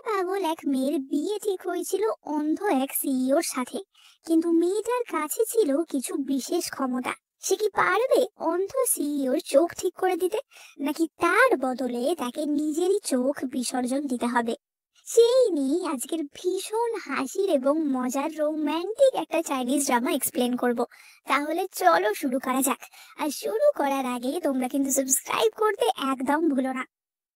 পাগল এক মেয়ের বিয়ে ঠিক হয়েছিল অন্ধ এক সিইওর সাথে। কিন্তু মেয়েটার কাছে ছিল কিছু বিশেষ ক্ষমতা। সে কি পারবে অন্ধ সিইওর চোখ ঠিক করে দিতে, নাকি তার বদলে তাকে নিজেরই চোখ বিসর্জন দিতে হবে? সেই নিয়ে আজকের ভীষণ হাসির এবং মজার রোমান্টিক একটা চাইনিজ ড্রামা এক্সপ্লেন করব। তাহলে চলো শুরু করা যাক। আর শুরু করার আগে তোমরা কিন্তু সাবস্ক্রাইব করতে একদম ভুলো না।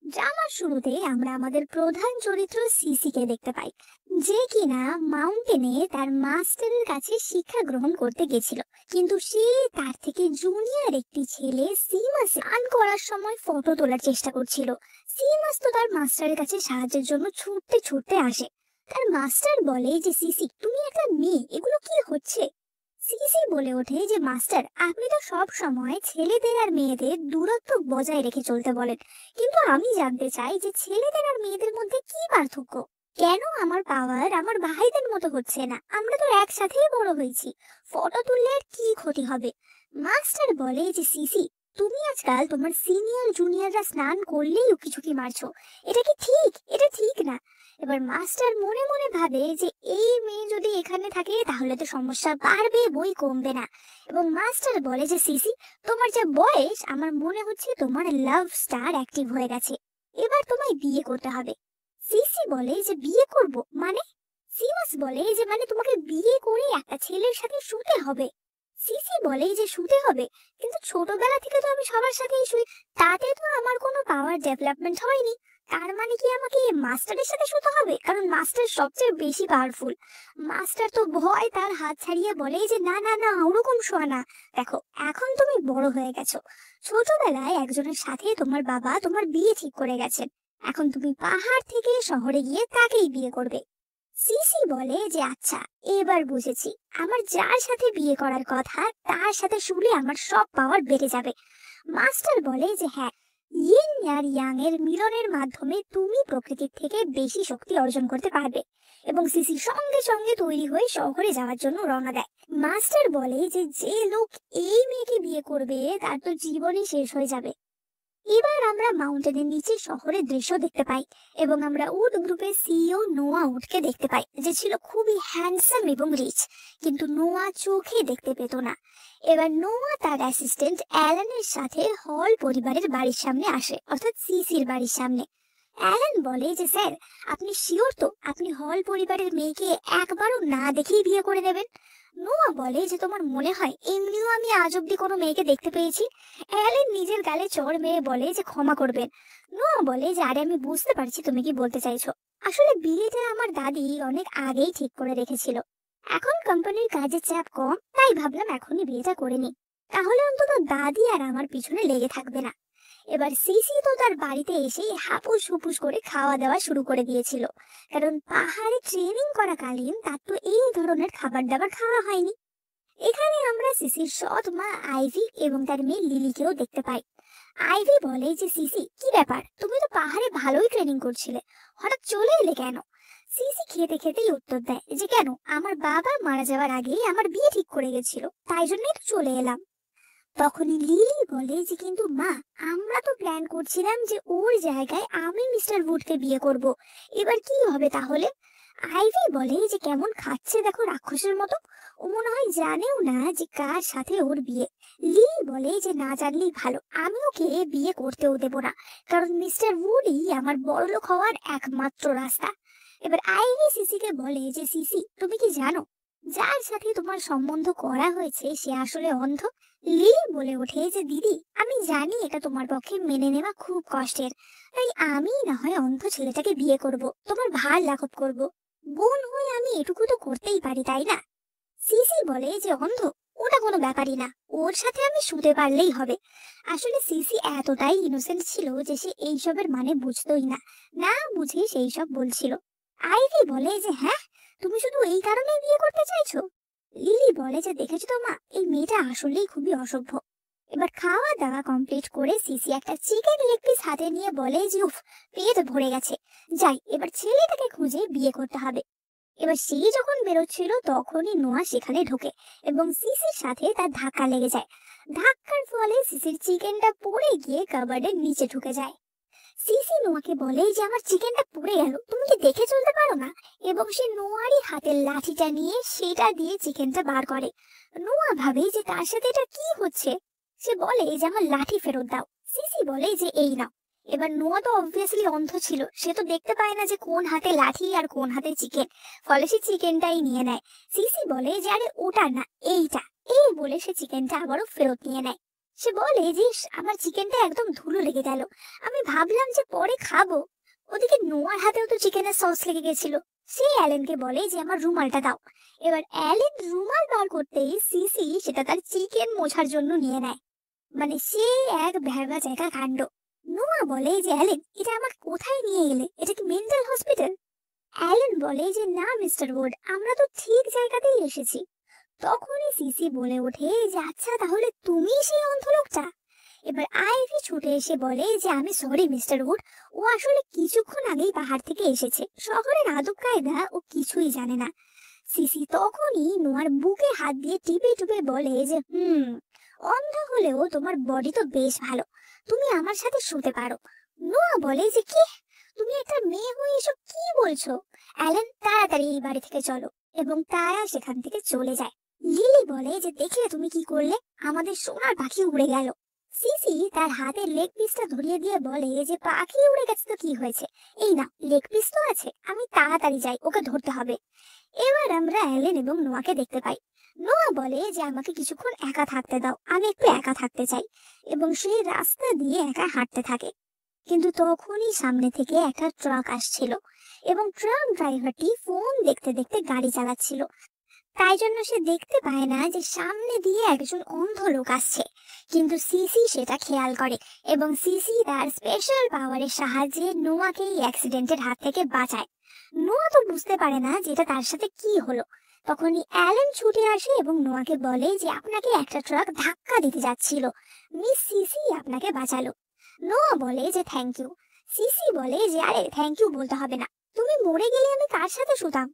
ড্রামার শুরুতে আমরা আমাদের প্রধান চরিত্র সিসিকে দেখতে পাই, যে কিনা মাউন্টেনে তার মাস্টারের কাছে শিক্ষা গ্রহণ করতে গেছিল। কিন্তু সে তার থেকে জুনিয়র একটি ছেলে সিমাস স্নান করার সময় ফটো তোলার চেষ্টা করছিল। সিমাস তো তার মাস্টারের কাছে সাহায্যের জন্য ছুটতে ছুটতে আসে। তার মাস্টার বলে যে সিসি, তুমি একটা মেয়ে, এগুলো কি হচ্ছে? সিসি বলে ওঠে যে মাস্টার, আপনি তো সব সময় ছেলেদের আর মেয়েদের দূরত্ব বজায় রেখে চলতে বলেন, কিন্তু আমি জানতে চাই যে ছেলেদের আর মেয়েদের মধ্যে কি পার্থক্য? কেন আমার পাওয়ার আমার ভাইদের মতো হচ্ছে না? আমরা তো একসাথেই বড় হয়েছি, ফটো তুললে আর কি ক্ষতি হবে? মাস্টার বলে যে সিসি, তুমি আজকাল তোমার সিনিয়র জুনিয়ররা স্নান করলেই উকিঝুঁকি মারছো, এটা কি ঠিক? এটা ঠিক না। এবার মাস্টার মনে মনে ভাবে যে এই মেয়ে যদি এখানে থাকে তাহলে তো সমস্যা বাড়বে, বই কমবে না। এবং মাস্টার বলে যে সিসি, তোমার যা বয়স, আমার মনে হচ্ছে তোমার লাভ স্টার অ্যাক্টিভ হয়ে গেছে, এবার তোমায় বিয়ে করতে হবে। সিসি বলে যে বিয়ে করব মানে? সিমাস বলে যে মানে তোমাকে বিয়ে করে একটা ছেলের সাথে শুতে হবে। সিসি বলে যে শুতে হবে, কিন্তু ছোটবেলা থেকে তো আমি সবার সাথেই শুই, তাতে তো আমার কোনো পাওয়ার ডেভেলপমেন্ট হয়নি। তার মানে কি আমাকে মাস্টারের সাথে শুতে হবে, কারণ মাস্টার সবচেয়ে বেশি পাওয়ারফুল? মাস্টার তো ভয় তার হাত ছাড়িয়ে বলে যে না না না, ওরকম শোয়া না। দেখো, এখন তুমি বড় হয়ে গেছো, ছোটবেলায় একজনের সাথে তোমার বাবা তোমার বিয়ে ঠিক করে গেছেন, এখন তুমি পাহাড় থেকে শহরে গিয়ে তাকেই বিয়ে করবে। সিসি বলে যে আচ্ছা, এবার বুঝেছি, আমার যার সাথে বিয়ে করার কথা তার সাথে শুলে আমার সব পাওয়ার বেড়ে যাবে। মাস্টার বলে যে হ্যাঁ, ইন আর ইয়াং এর মিলনের মাধ্যমে তুমি প্রকৃতির থেকে বেশি শক্তি অর্জন করতে পারবে। এবং সিসি সঙ্গে সঙ্গে তৈরি হয়ে শহরে যাওয়ার জন্য রওনা দেয়। মাস্টার বলে যে যে লোক এই মেয়েকে বিয়ে করবে তার তো জীবনই শেষ হয়ে যাবে। এবার আমরা মাউন্টেনের নিচে শহরের দৃশ্য দেখতে পাই, এবং আমরা উড গ্রুপের সিইও নোয়া উডকে দেখতে পাই, যে ছিল খুবই হ্যান্ডসাম এবং রিচ, কিন্তু নোয়া চোখে দেখতে পেত না। এবার নোয়া তার অ্যাসিস্ট্যান্ট অ্যালানের সাথে হল পরিবারের বাড়ির সামনে আসে, অর্থাৎ সিসির বাড়ির সামনে। অ্যালান বলে যে স্যার, আপনি শিওর তো আপনি হল পরিবারের মেয়েকে একবারও না দেখেই বিয়ে করে নেবেন? নোয়া বলে যে তোমার মনে হয় এমনিও আমি আজ অব্দি কোনো মেয়েকে দেখতে পেয়েছি? অ্যালেন নিজের গালে চড় মেরে বলে যে ক্ষমা করবেন। নোয়া বলে যে আরে আমি বুঝতে পারছি তুমি কি বলতে চাইছো, আসলে বিয়েটা আমার দাদি অনেক আগেই ঠিক করে রেখেছিল, এখন কোম্পানির কাজের চাপ কম, তাই ভাবলাম এখনই বিয়েটা করে নি, তাহলে অন্তত দাদি আর আমার পিছনে লেগে থাকবে না। এবার সিসি তো তার বাড়িতে এসে হাপুস হুপুস করে খাওয়া দাওয়া শুরু করে দিয়েছিল, কারণ পাহাড়ে ট্রেনিং করাকালীন তার তো এই ধরনের খাবার দাবার খাওয়া হয়নি। এখানে আমরা সিসির সৎ মা আইভি এবং তার মেয়ে লিলিকেও দেখতে পাই। আইভি বলে যে সিসি, কি ব্যাপার, তুমি তো পাহাড়ে ভালোই ট্রেনিং করছিলে, হঠাৎ চলে এলে কেন? সিসি খেতে খেতেই উত্তর দেয় যে কেন, আমার বাবা মারা যাওয়ার আগেই আমার বিয়ে ঠিক করে গেছিল, তাই জন্যই তো চলে এলাম। তখনই লিলি বলে যে কিন্তু মা, আমরা তো প্ল্যান করছিলাম যে ওর জায়গায় আমি মিস্টার উডকে বিয়ে করব, এবার কি হবে তাহলে? আইভি বলে যে কেমন খাচ্ছে দেখো রাক্ষসের মতো, ও মনে হয় জানেও না যে কার সাথে ওর বিয়ে। লিলি বলে যে না জানলেই ভালো, আমি ওকে বিয়ে করতেও দেবো না, কারণ মিস্টার উডই আমার বড়লোক হওয়ার একমাত্র রাস্তা। এবার আইভি সিসিকে বলে যে সিসি, তুমি কি জানো যার সাথে তোমার সম্বন্ধ করা হয়েছে সে আসলে অন্ধ? লিলি বলে ওঠে যে দিদি, আমি জানি এটা তোমার পক্ষে মেনে নেওয়া খুব কষ্টের, তাই আমি না হয় অন্ধ ছেলেটাকে বিয়ে করব, তোমার ভার লাঘব করব, বোন হয়ে আমি এটুকু তো করতেই পারি, তাই না? সিসি বলে যে অন্ধ, ওটা কোনো ব্যাপারই না, ওর সাথে আমি শুতে পারলেই হবে। আসলে সিসি এতটাই ইনোসেন্ট ছিল যে সে এইসবের মানে বুঝতোই না, না বুঝে সেই সব বলছিল। আইভি বলে যে হ্যাঁ, তুমি শুধু এই কারণে বিয়ে করতে চাইছো? লিলি বলে যে দেখেছো তো মা, এই মেয়েটা আসলেই খুবই অসভ্য। এবার খাওয়া দাওয়া কমপ্লিট করে সিসি একটা চিকেন লেগ পিস হাতে নিয়ে বলে যে উফ, পেট ভরে গেছে, যাই এবার ছেলেটাকে খুঁজে বিয়ে করতে হবে। এবার সে যখন বেরোচ্ছিল তখনই নোয়া সেখানে ঢোকে এবং সিসির সাথে তার ধাক্কা লেগে যায়। ধাক্কার ফলে সিসির চিকেনটা পড়ে গিয়ে কাবার্ডের নিচে ঢুকে যায়। সিসি নোয়াকে বলে যে আমার চিকেনটা পুড়ে গেল, তুমি কি দেখে চলতে পারো না? এবং সে নোয়ারই হাতের লাঠিটা নিয়ে সেটা দিয়ে চিকেনটা বার করে। নোয়া ভাবে যে তার সাথে এটা কি হচ্ছে। সে বলে যে আমার লাঠি ফেরত দাও। সিসি বলে যে এই নাও। এবার নোয়া তো অবভিয়াসলি অন্ধ ছিল, সে তো দেখতে পায় না যে কোন হাতে লাঠি আর কোন হাতে চিকেন, ফলে সে চিকেনটাই নিয়ে নেয়। সিসি বলে যে আরে ওটা না, এইটা। এই বলে সে চিকেনটা আবারও ফেরত নিয়ে নেয়। সে বলে যে আমার চিকেনটা একদম ধুলো লেগে গেল, আমি ভাবলাম যে পরে খাবো। ওদিকে নোয়ার হাতেও তো চিকেনের সস লেগে গেছিল। সে অ্যালেনকে বলে যে আমার রুমালটা দাও। এবার অ্যালেন রুমাল বার করতেই সিসি সেটা তার চিকেন মোছার জন্য নিয়ে নেয়। মানে সে এক ভ্যাবা জায়গা কাণ্ড। নোয়া বলে যে অ্যালেন, এটা আমাকে কোথায় নিয়ে এলে? এটা কি মেন্টাল হসপিটাল? অ্যালেন বলে যে না মিস্টার উড, আমরা তো ঠিক জায়গাতেই এসেছি। তখনই সিসি বলে ওঠে যে আচ্ছা তাহলে তুমি সেই অন্ধ লোকটা। এবার আইভি ছুটে এসে বলে যে আমি সরি মিস্টার উড, ও আসলে কিছুক্ষণ আগেই পাহাড় থেকে এসেছে, শহরের আদব কায়দা ও কিছুই জানে না। সিসি তখনই নোয়ার বুকে হাত দিয়ে টিপে টিপে বলে যে অন্ধ হলেও তোমার বডি তো বেশ ভালো, তুমি আমার সাথে শুতে পারো। নোয়া বলে যে কি, তুমি একটা মেয়ে হয়ে এসব কি বলছো? অ্যালেন তাড়াতাড়ি এই বাড়ি থেকে চলো। এবং তারা সেখান থেকে চলে যায়। লিলি বলে যে দেখলে তুমি কি করলে, আমাদের সোনার পাখি উড়ে গেল। সিসি তার হাতের লেগ পিসটা ধরিয়ে দিয়ে বলে যে পাখি উড়ে গেছে তো কি হয়েছে, এই না লেগ পিস তো আছে, আমি তাড়াতাড়ি যাই, ওকে ধরতে হবে। এবার আমরা অ্যালেন এবং নোয়াকে দেখতে পাই। নোয়া বলে যে আমাকে কিছুক্ষণ একা থাকতে দাও, আমি একটু একা থাকতে চাই। এবং সেই রাস্তা দিয়ে একা হাঁটতে থাকে। কিন্তু তখনই সামনে থেকে একটা ট্রাক আসছিল এবং ট্রাক ড্রাইভারটি ফোন দেখতে দেখতে গাড়ি চালাচ্ছিল। তাই জন্য সে দেখতে পায় না যে সামনে দিয়ে একজন অন্ধ লোক আসছে। কিন্তু সিসি সেটা খেয়াল করে এবং সিসি তার স্পেশাল পাওয়ারের সাহায্যে নোয়াকে এই অ্যাক্সিডেন্টের হাত থেকে বাঁচায়। নোয়া তো বুঝতে পারে না যে এটা তার সাথে কি হলো। তখনই অ্যালেন ছুটে আসে এবং নোয়াকে বলে যে আপনাকে একটা ট্রাক ধাক্কা দিতে যাচ্ছিল, মিস সিসি আপনাকে বাঁচালো। নোয়া বলে যে থ্যাংক ইউ। সিসি বলে যে আরে থ্যাংক ইউ বলতে হবে না, তুমি মরে গেলে আমি কার সাথে শুতাম?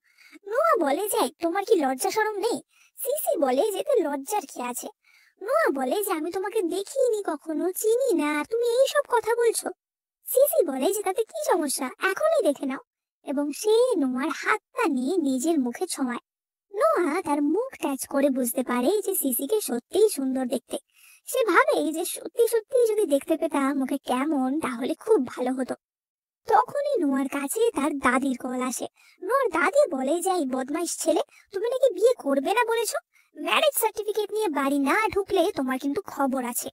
নোয়া বলে যে তোমার কি লজ্জা শরম নেই? সিসি বলে যে এতে লজ্জার কি আছে? নোয়া বলে যে আমি তোমাকে দেখিনি, কখনো চিনি না, তুমি এই সব কথা বলছো। সিসি বলে যে তাতে কি সমস্যা, এখনই দেখে নাও। এবং সে নোয়ার হাতটা নিয়ে নিজের মুখে ছোঁয়ায়। নোয়া তার মুখ টাচ করে বুঝতে পারে যে সিসিকে সত্যিই সুন্দর দেখতে। সে ভাবে যে সত্যি সত্যি যদি দেখতে পেতাম মুখে কেমন, তাহলে খুব ভালো হতো। তখনই নোয়ার কাছে তার দাদির কল আসে। নোয়ার দাদি বলে যে এই বদমাইশ ছেলে, তুমি নাকি বিয়ে করবে না বলেছো, ম্যারেজ সার্টিফিকেট নিয়ে বাড়ি না ঢুকলে তোমার কিন্তু খবর আছে।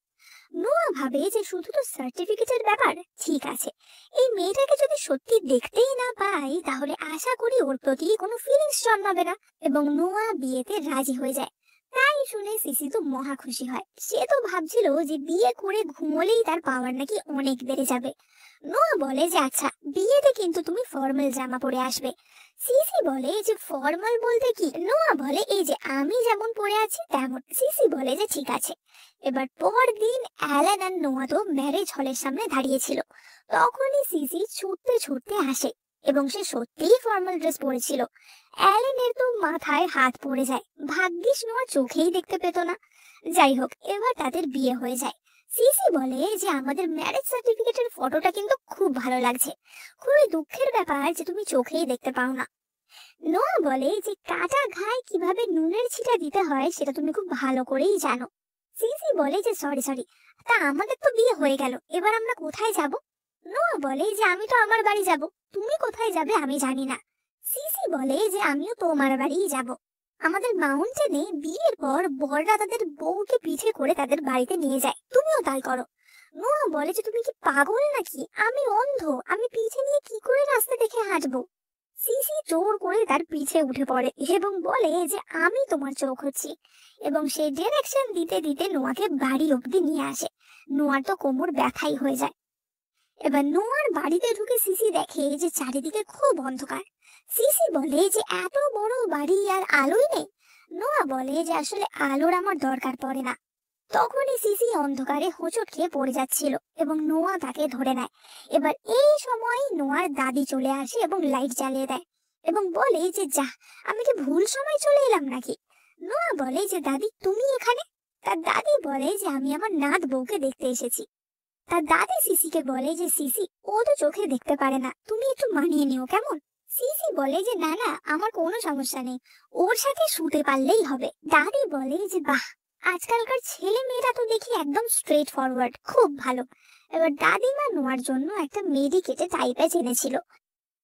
নোয়া ভাবে যে শুধু তো সার্টিফিকেটের ব্যাপার, ঠিক আছে, এই মেয়েটাকে যদি সত্যি দেখতেই না পাই তাহলে আশা করি ওর প্রতি কোনো ফিলিংস জন্মাবে না। এবং নোয়া বিয়েতে রাজি হয়ে যায়। তাই শুনে সিসি তো মহা খুশি হয়। সে তো ভাবছিল যে বিয়ে করে ঘুমোলেই তার পাওয়ার নাকি অনেক বেড়ে যাবে। নোয়া বলে যে আচ্ছা বিয়েতে কিন্তু তুমি ফর্মাল জামা পরে আসবে। সিসি বলে যে ফর্মাল বলতে কি? নোয়া বলে এই যে আমি যেমন পরে আছি তেমন। সিসি বলে যে ঠিক আছে। এবার পরদিন অ্যালেন আর নোয়া তো ম্যারেজ হলের সামনে দাঁড়িয়েছিল। তখনই সিসি ছুটতে ছুটতে আসে এবং সে সত্যিই ফর্মাল ড্রেস পরেছিল। অ্যালেনের তো মাথায় হাত পড়ে যায়, ভাগ্যিস নোয়া চোখেই দেখতে পেত না। যাই হোক, এবার তাদের বিয়ে হয়ে যায়। সিসি বলে যে আমাদের ম্যারেজ সার্টিফিকেটের ফটোটা কিন্তু খুব ভালো লাগছে, খুবই দুঃখের ব্যাপার যে তুমি চোখেই দেখতে পাও না। নোয়া বলে যে কাটা ঘায়ে কিভাবে নুনের ছিটা দিতে হয় সেটা তুমি খুব ভালো করেই জানো। সিসি বলে যে সরি সরি, তা আমাদের তো বিয়ে হয়ে গেল, এবার আমরা কোথায় যাব? নোয়া বলে যে আমি তো আমার বাড়ি যাব, তুমি কোথায় যাবে আমি জানি না। সিসি বলে যে আমিও তোমার বাড়িই যাব। আমাদের মাউন্টেনে বিয়ের পর বররা তাদের বউকে পিঠে করে তাদের বাড়িতে নিয়ে যায়, তুমিও তাই করো। নোয়া বলে যে তুমি কি পাগল নাকি, আমি অন্ধ, আমি পিঠে নিয়ে কি করে রাস্তা দেখে হাঁটবো? সিসি জোর করে তার পিছে উঠে পড়ে এবং বলে যে আমি তোমার চোখ হচ্ছি। এবং সে ডিরেকশন দিতে দিতে নোয়াকে বাড়ি অব্দি নিয়ে আসে। নোয়ার তো কোমর ব্যথাই হয়ে যায়। এবার নোয়ার বাড়িতে ঢুকে সিসি দেখে যে চারিদিকে খুব অন্ধকার। সিসি বলে যে এত বড় বাড়ি আর আলোই নেই। নোয়া বলে যে আসলে আলোর আমার দরকার পড়ে না। তখনই সিসি অন্ধকারে হোঁচট খেয়ে পড়ে যাচ্ছিল এবং নোয়া তাকে ধরে নেয়। এবার এই সময় নোয়ার দাদি চলে আসে এবং লাইট জ্বালিয়ে দেয় এবং বলে যে যা, আমি কি ভুল সময় চলে এলাম নাকি? নোয়া বলে যে দাদি তুমি এখানে? তার দাদি বলে যে আমি আমার নাত বউকে দেখতে এসেছি। তার দাদি সিসিকে বলে যে সিসি, ও তো চোখে দেখতে পারে না, তুমি একটু মানিয়ে নিও কেমন? সিসি বলে যে না না, আমার কোনো সমস্যা নেই, ওর সাথে শুতে পারলেই হবে। দাদি বলে যে বাহ, আজকালকার ছেলে মেয়েরা তো দেখি একদম স্ট্রেট ফরওয়ার্ড, খুব ভালো। এবার দাদিমা নোয়ার জন্য একটা মেডি কেটে টাইপে এনেছিল,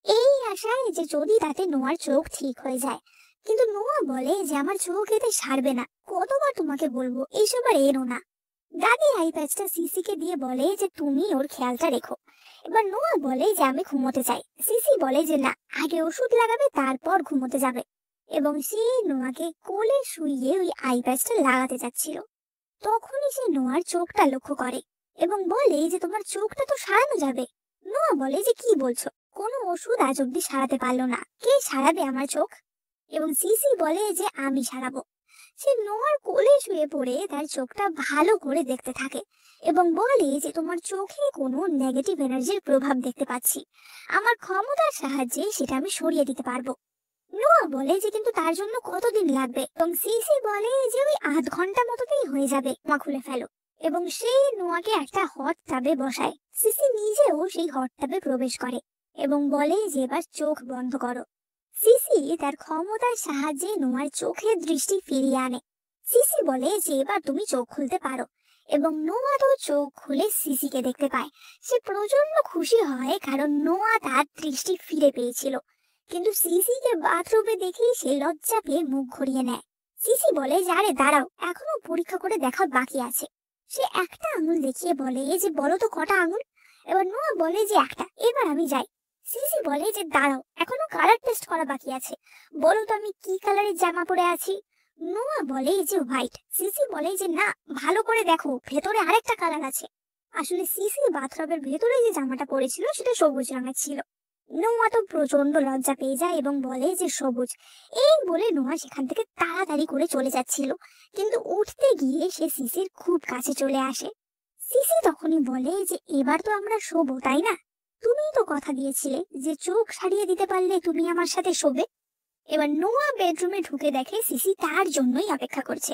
এই আশায় যে যদি তাতে নোয়ার চোখ ঠিক হয়ে যায়। কিন্তু নোয়া বলে যে আমার চোখ এতে সারবে না, কতবার তোমাকে বলবো এইসব আর এনো না। দাদি আই প্যাচটা সিসিকে দিয়ে বলে যে তুমি ওর খেয়ালটা রেখো। এবার নোয়া বলে যে আমি ঘুমোতে চাই। সিসি বলে যে না, আগে ওষুধ লাগাবে তারপর ঘুমোতে যাবে। এবং সে নোয়াকে কোলে শুইয়ে ওই আই প্যাচটা লাগাতে যাচ্ছিল। তখনই সে নোয়ার চোখটা লক্ষ্য করে এবং বলে যে তোমার চোখটা তো সারানো যাবে। নোয়া বলে যে কি বলছো, কোনো ওষুধ আজ অব্দি সারাতে পারলো না, কে সারাবে আমার চোখ? এবং সিসি বলে যে আমি সারাবো। সে নোয়ার কোলে শুয়ে পড়ে তার চোখটা ভালো করে দেখতে থাকে এবং বলে যে তোমার চোখে কোনো নেগেটিভ এনার্জির প্রভাব দেখতে পাচ্ছি, আমার ক্ষমতার সাহায্যে সেটা আমি সরিয়ে দিতে পারবো। নোয়া বলে যে কিন্তু তার জন্য কতদিন লাগবে? এবং সিসি বলে যে ওই আধ ঘন্টা মতোতেই হয়ে যাবে, মা খুলে ফেলো। এবং সেই নোয়াকে একটা হট টাবে বসায়। সিসি নিজেও সেই হট টাবে প্রবেশ করে এবং বলে যে এবার চোখ বন্ধ করো। সিসি তার ক্ষমতার সাহায্যে নোয়ার চোখের দৃষ্টি ফিরিয়ে আনে। সিসি বলে যে এবার তুমি চোখ খুলতে পারো। এবং নোয়া তো চোখ খুলে সিসিকে দেখতে পায়। সে প্রচন্ড খুশি হয় কারণ নোয়া তার দৃষ্টি ফিরে পেয়েছিল। কিন্তু সিসিকে বাথরুমে দেখেই সে লজ্জা পেয়ে মুখ ঘুরিয়ে নেয়। সিসি বলে যে আরে দাঁড়াও, এখনো পরীক্ষা করে দেখা বাকি আছে। সে একটা আঙুল দেখিয়ে বলে যে বলো তো কটা আঙুল? এবার নোয়া বলে যে একটা, এবার আমি যাই। সিসি বলে যে দাঁড়াও, এখনো কালার টেস্ট করা বাকি আছে, বলো তো আমি কি কালারের জামা পরে আছি? নোয়া বলে যে হোয়াইট। সিসি বলে যে না, ভালো করে দেখো, ভেতরে আরেকটা কালার আছে। আসলে সিসি বাথরবের ভেতরে যে জামাটা পরেছিল সেটা সবুজ রঙের ছিল। নোয়া তো প্রচন্ড লজ্জা পেয়ে যায় এবং বলে যে সবুজ। এই বলে নোয়া সেখান থেকে তাড়াতাড়ি করে চলে যাচ্ছিল, কিন্তু উঠতে গিয়ে সে সিসির খুব কাছে চলে আসে। সিসি তখনই বলে যে এবার তো আমরা শোবো, তাই না? তুমি তো কথা দিয়েছিলে যে চোখ সারিয়ে দিতে পারলে তুমি আমার সাথে শোবে। এবার নোয়া বেডরুমে ঢুকে দেখে সিসি তার জন্যই অপেক্ষা করছে।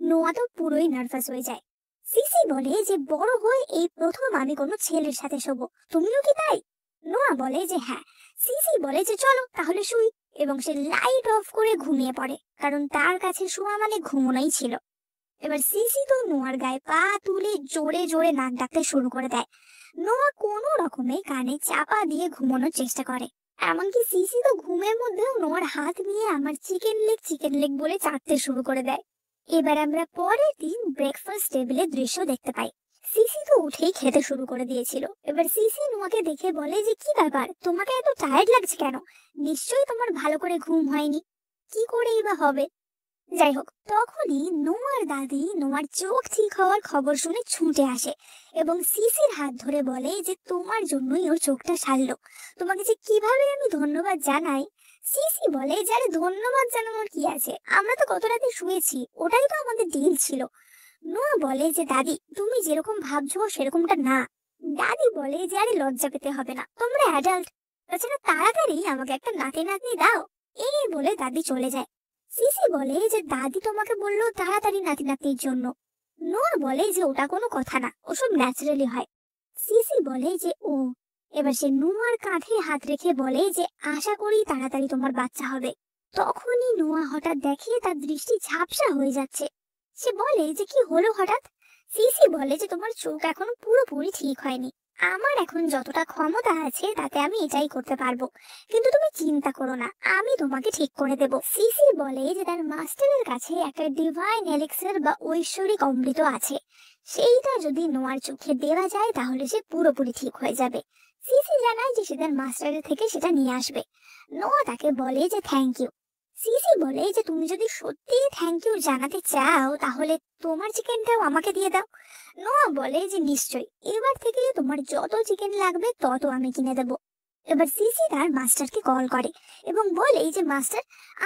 নোয়া তো পুরোই নার্ভাস হয়ে যায়। সিসি বলে যে বড় হয়ে এই প্রথম আমি কোনো ছেলের সাথে শোবো, তুমিও কি তাই? নোয়া বলে যে হ্যাঁ। সিসি বলে যে চলো তাহলে শুই। এবং সে লাইট অফ করে ঘুমিয়ে পড়ে, কারণ তার কাছে শোয়া মানে ঘুমোনোই ছিল। এবার সিসি তো নোয়ার গায়ে পা তুলে জোরে জোরে নাক ডাকতে শুরু করে দেয়। নোয়া কোনো রকমে কানে চাপা দিয়ে ঘুমানোর চেষ্টা করে। এমনকি সিসি তো ঘুমের মধ্যেও নোয়ার হাত নিয়ে আমার চিকেন লেগ বলে চাটতে শুরু করে দেয়। এবার আমরা পরের দিন ব্রেকফাস্ট টেবিলে দৃশ্য দেখতে পাই। সিসি তো উঠেই খেতে শুরু করে দিয়েছিল। এবার সিসি নোয়াকে দেখে বলে যে কি ব্যাপার, তোমাকে এত টায়ার্ড লাগছে কেন? নিশ্চয়ই তোমার ভালো করে ঘুম হয়নি। কি করেই বা হবে? যাই হোক, তখনই নোয়ার দাদি নোয়ার চোখ ঠিক হওয়ার খবর শুনে ছুটে আসে এবং সিসির হাত ধরে বলে যে তোমার জন্যই ওর চোখটা সারলো, তোমাকে যে কিভাবে আমি ধন্যবাদ জানাই। সিসি বলে যে আরে ধন্যবাদ জানানোর কি আছে, আমরা তো গত রাতে শুয়েছি, ওটাই তো আমাদের ডিল ছিল। নোয়া বলে যে দাদি তুমি যেরকম ভাবছো সেরকমটা না। দাদি বলে যে আরে লজ্জা পেতে হবে না, তোমরা অ্যাডাল্ট, তাছাড়া তাড়াতাড়ি আমাকে একটা নাতি নাতনি দাও। এই বলে দাদি চলে যায়। সিসি বলে যে দাদি তোমাকে বললো তাড়াতাড়ি নাতি নাতনির জন্য। নোয়া বলে যে ওটা কোনো কথা না, ওসব ন্যাচারালি হয়। সিসি বলে যে ও। এবার সে নোয়ার কাঁধে হাত রেখে বলে যে আশা করি তাড়াতাড়ি তোমার বাচ্চা হবে। তখনই নোয়া হঠাৎ দেখে তার দৃষ্টি ঝাপসা হয়ে যাচ্ছে। সে বলে যে কি হলো হঠাৎ? সিসি বলে যে তোমার চোখ এখনো পুরোপুরি ঠিক হয়নি, আমার এখন যতটা ক্ষমতা আছে তাতে আমি এটাই করতে পারবো, কিন্তু তুমি চিন্তা করো না, আমি তোমাকে ঠিক করে দেব। সিসি বলে যে তার মাস্টারের কাছে একটা ডিভাইন এলিক্সার বা ঐশ্বরিক অমৃত আছে, সেইটা যদি নোয়ার চোখে দেওয়া যায় তাহলে সে পুরোপুরি ঠিক হয়ে যাবে। সিসি জানায় যে সে তার মাস্টারের থেকে সেটা নিয়ে আসবে। নোয়া তাকে বলে যে থ্যাংক ইউ। সিসি বলে যে তুমি যদি সত্যি থ্যাংক ইউ জানাতে চাও তাহলে তোমার চিকেনটাও আমাকে দিয়ে দাও। নোয়া বলে যে নিশ্চয়ই, এবার থেকে তোমার যত চিকেন লাগবে তত আমি কিনে দেবো। এবার সিসি তার মাস্টারকে কল করে এবং বলে যে মাস্টার,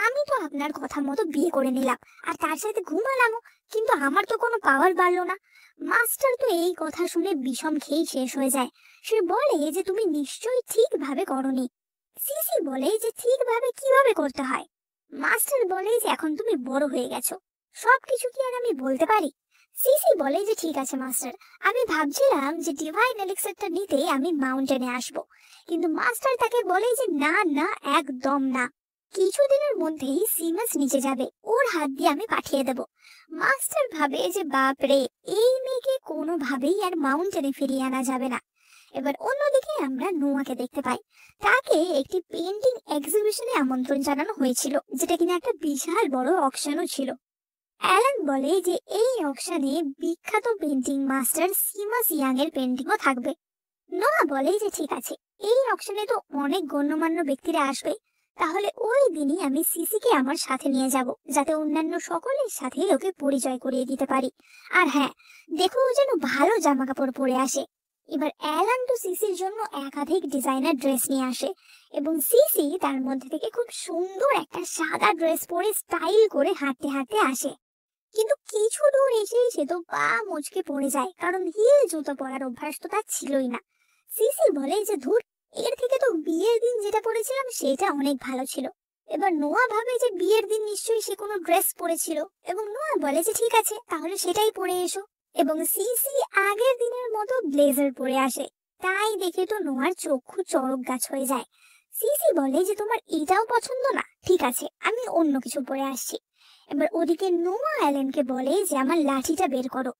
আমি তো আপনার কথা মতো বিয়ে করে নিলাম আর তার সাথে ঘুমালামও, কিন্তু আমার তো কোনো পাওয়ার বাড়লো না। মাস্টার তো এই কথা শুনে বিষম খেয়ে শেষ হয়ে যায়। সে বলে যে তুমি নিশ্চয়ই ঠিকভাবে করনি। সিসি বলে যে ঠিকভাবে কিভাবে করতে হয়? মাস্টার বলে যে এখন তুমি বড় হয়ে গেছো, সবকিছু কি আর আমি বলতে পারি? সিসি বলে যে ঠিক আছে মাস্টার, আমি ভাবছিলাম যে ডিভাইন এলিক্সারটা নিতে আমি মাউন্টেনে আসব, কিন্তু মাস্টার তাকে বলে যে না না, একদম না, কিছুদিনের মধ্যেই সিমাস নিচে যাবে, ওর হাত দিয়ে আমি পাঠিয়ে দেব। মাস্টার ভাবে যে বাপ রে, এই মেয়েকে কোনোভাবেই আর মাউন্টেনে ফিরিয়ে আনা যাবে না। এবার অন্যদিকে আমরা নোয়াকে দেখতে পাই। তাকে একটি পেন্টিং এক্সিবিশনে আমন্ত্রণ জানানো হয়েছিল, যেটা কিনা একটা বিশাল বড় অকশনও ছিল। অ্যালান বলে যে এই অকশনে বিখ্যাত পেন্টিং মাস্টার সিমাস ইয়াং এর পেন্টিংও থাকবে। নোয়া বলে যে ঠিক আছে, এই অকশনে তো অনেক গণ্যমান্য ব্যক্তিরা আসবে, তাহলে ওই দিনই আমি সিসিকে আমার সাথে নিয়ে যাব, যাতে অন্যান্য সকলের সাথে ওকে পরিচয় করিয়ে দিতে পারি। আর হ্যাঁ, দেখো ও যেন ভালো জামা কাপড় পরে আসে। এবার অ্যালান তো সিসির জন্য একাধিক ডিজাইনার ড্রেস নিয়ে আসে, এবং সিসি তার মধ্যে থেকে খুব সুন্দর একটা সাদা ড্রেস পরে স্টাইল করে হাঁটতে হাঁটতে আসে। কিন্তু কিছু দূর এসেই সে তো পা মুচকে পড়ে যায়, কারণ হিল জুতো পরার অভ্যাস তো তার ছিলই না। সিসি বলে যে ধুর, এর থেকে তো বিয়ের দিন যেটা পরেছিলাম সেটা অনেক ভালো ছিল। এবার নোয়া ভাবে যে বিয়ের দিন নিশ্চয়ই সে কোনো ড্রেস পরেছিল, এবং নোয়া বলে যে ঠিক আছে, তাহলে সেটাই পরে এসো। এবং সিসি আগের দিনের মতো ব্লেজার পরে আসে। তাই দেখে তো নোয়ার চক্ষু চড়ক গাছ হয়ে যায়। সিসি বলে যে তোমার এটাও পছন্দ না, ঠিক আছে, আমি অন্য কিছু পরে আসছি। এবার ওদিকে নোয়া অ্যালেনকে বলে যে আমার লাঠিটা বের করো,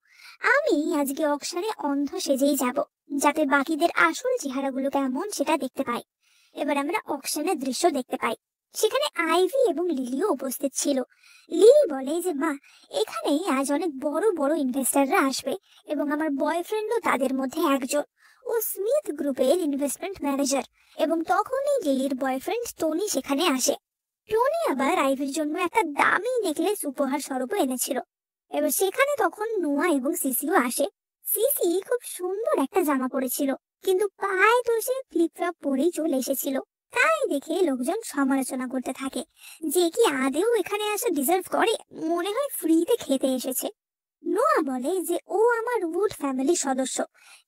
আমি আজকে অকশনে অন্ধ সেজেই যাব, যাতে বাকিদের আসল চেহারাগুলো কেমন সেটা দেখতে পাই। এবার আমরা অকশনের দৃশ্য দেখতে পাই। সেখানে আইভি এবং লিলিও উপস্থিত ছিল। লিলি বলে যে মা, এখানে আজ অনেক বড় বড় ইনভেস্টররা আসবে, এবং আমার বয়ফ্রেন্ডও তাদের মধ্যে একজন। ও স্মিথ গ্রুপের ইনভেস্টমেন্ট ম্যানেজার। এবং তখনই লিলির বয়ফ্রেন্ড টনি সেখানে আসে। টনি আবার আইভির জন্য একটা দামি নেকলেস উপহার স্বরূপ এনেছিল। এবার সেখানে তখন নোয়া এবং সিসিও আসে। সিসি খুব সুন্দর একটা জামা পরেছিল, কিন্তু পায়ে তো সে ফ্লিপফ্লপ পরেই চলে এসেছিল। তাই দেখে লোকজন সমালোচনা করতে থাকে যে কি আদেও এখানে আসা ডিজার্ভ করে, মনে হয় ফ্রিতে খেতে এসেছে। নোয়া বলে যে ও আমার উড ফ্যামিলির সদস্য,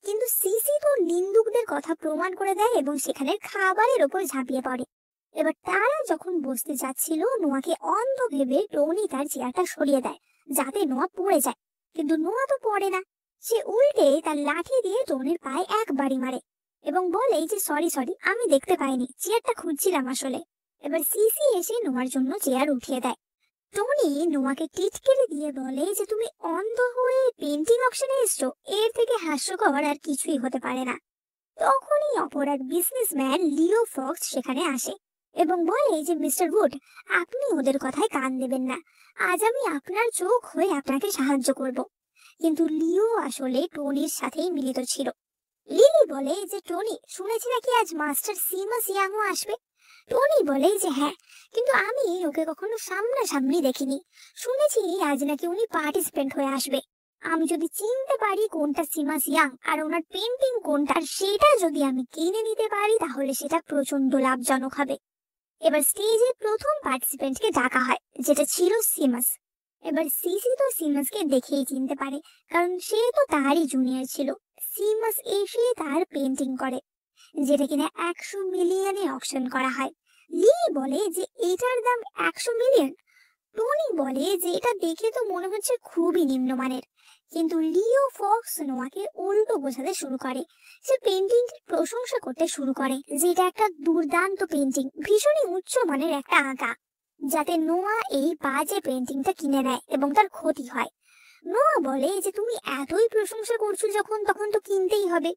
কিন্তু সিসি তো নিন্দুকদের কথা প্রমাণ করে দেয় এবং সেখানে খাবারের ওপর ঝাঁপিয়ে পড়ে। এবার তারা যখন বসতে যাচ্ছিল, নোয়াকে অন্ধ ভেবে টনি তার চেয়ারটা সরিয়ে দেয়, যাতে নোয়া পড়ে যায়। কিন্তু নোয়া তো পড়ে না, সে উল্টে তার লাঠি দিয়ে টনির পায়ে এক বাড়ি মারে এবং বলে যে সরি সরি, আমি দেখতে পাইনি, চেয়ারটা খুঁজছিলাম আসলে। এবার সিসি এসে নোয়ার জন্য চেয়ার উঠিয়ে দেয়। টনি নোয়াকে টিটকিরি দিয়ে বলে যে তুমি অন্ধ হয়ে পেন্টিং অকশনে এসছো, এর থেকে হাস্যকর আর কিছুই হতে পারে না। তখনই অপর এক বিজনেসম্যান লিও ফক্স সেখানে আসে এবং বলে যে মিস্টার উড, আপনি ওদের কথায় কান দেবেন না, আজ আমি আপনার চোখ হয়ে আপনাকে সাহায্য করব। কিন্তু লিও আসলে টনির সাথেই মিলিত ছিল। লিলি বলে যে টনি, শুনেছি নাকি আজ মাস্টার সিমাস ইয়াংও আসবে। টনি বলে যে হ্যাঁ, কিন্তু আমি ওকে কখনো সামনাসামনি দেখিনি, শুনেছি আজ নাকি উনি পার্টিসিপেন্ট হয়ে আসবে। আমি যদি চিনতে পারি কোনটা সিমাস ইয়াং আর ওনার পেন্টিং কোনটা, সেটা যদি আমি কিনে নিতে পারি, তাহলে সেটা প্রচন্ড লাভজনক হবে। এবার স্টেজে প্রথম পার্টিসিপেন্টকে ডাকা হয়, যেটা ছিল সিমাস। এবার সিসি তো সিমাসকে দেখেই চিনতে পারে, কারণ সে তো তারই জুনিয়র ছিল। সিমাস এসে তার পেন্টিং করে, যেটা কিনা 100 মিলিয়নে অকশন করা হয়। লিলি বলে যে এটার দাম 100 মিলিয়ন। টনি বলে যে এটা দেখে তো মনে হচ্ছে খুবই নিম্নমানের। কিন্তু লিও ফক্স নোয়াকে উল্টো বোঝাতে শুরু করে। সে পেন্টিংটির প্রশংসা করতে শুরু করে যে এটা একটা দুর্দান্ত পেন্টিং, ভীষণই উচ্চ মানের একটা আঁকা, যাতে নোয়া এই বাজে পেন্টিংটা কিনে নেয় এবং তার ক্ষতি হয়। নোয়া বলে যে তুমি এতই প্রশংসা করছো যখন, তখন তো কিনতেই হবে।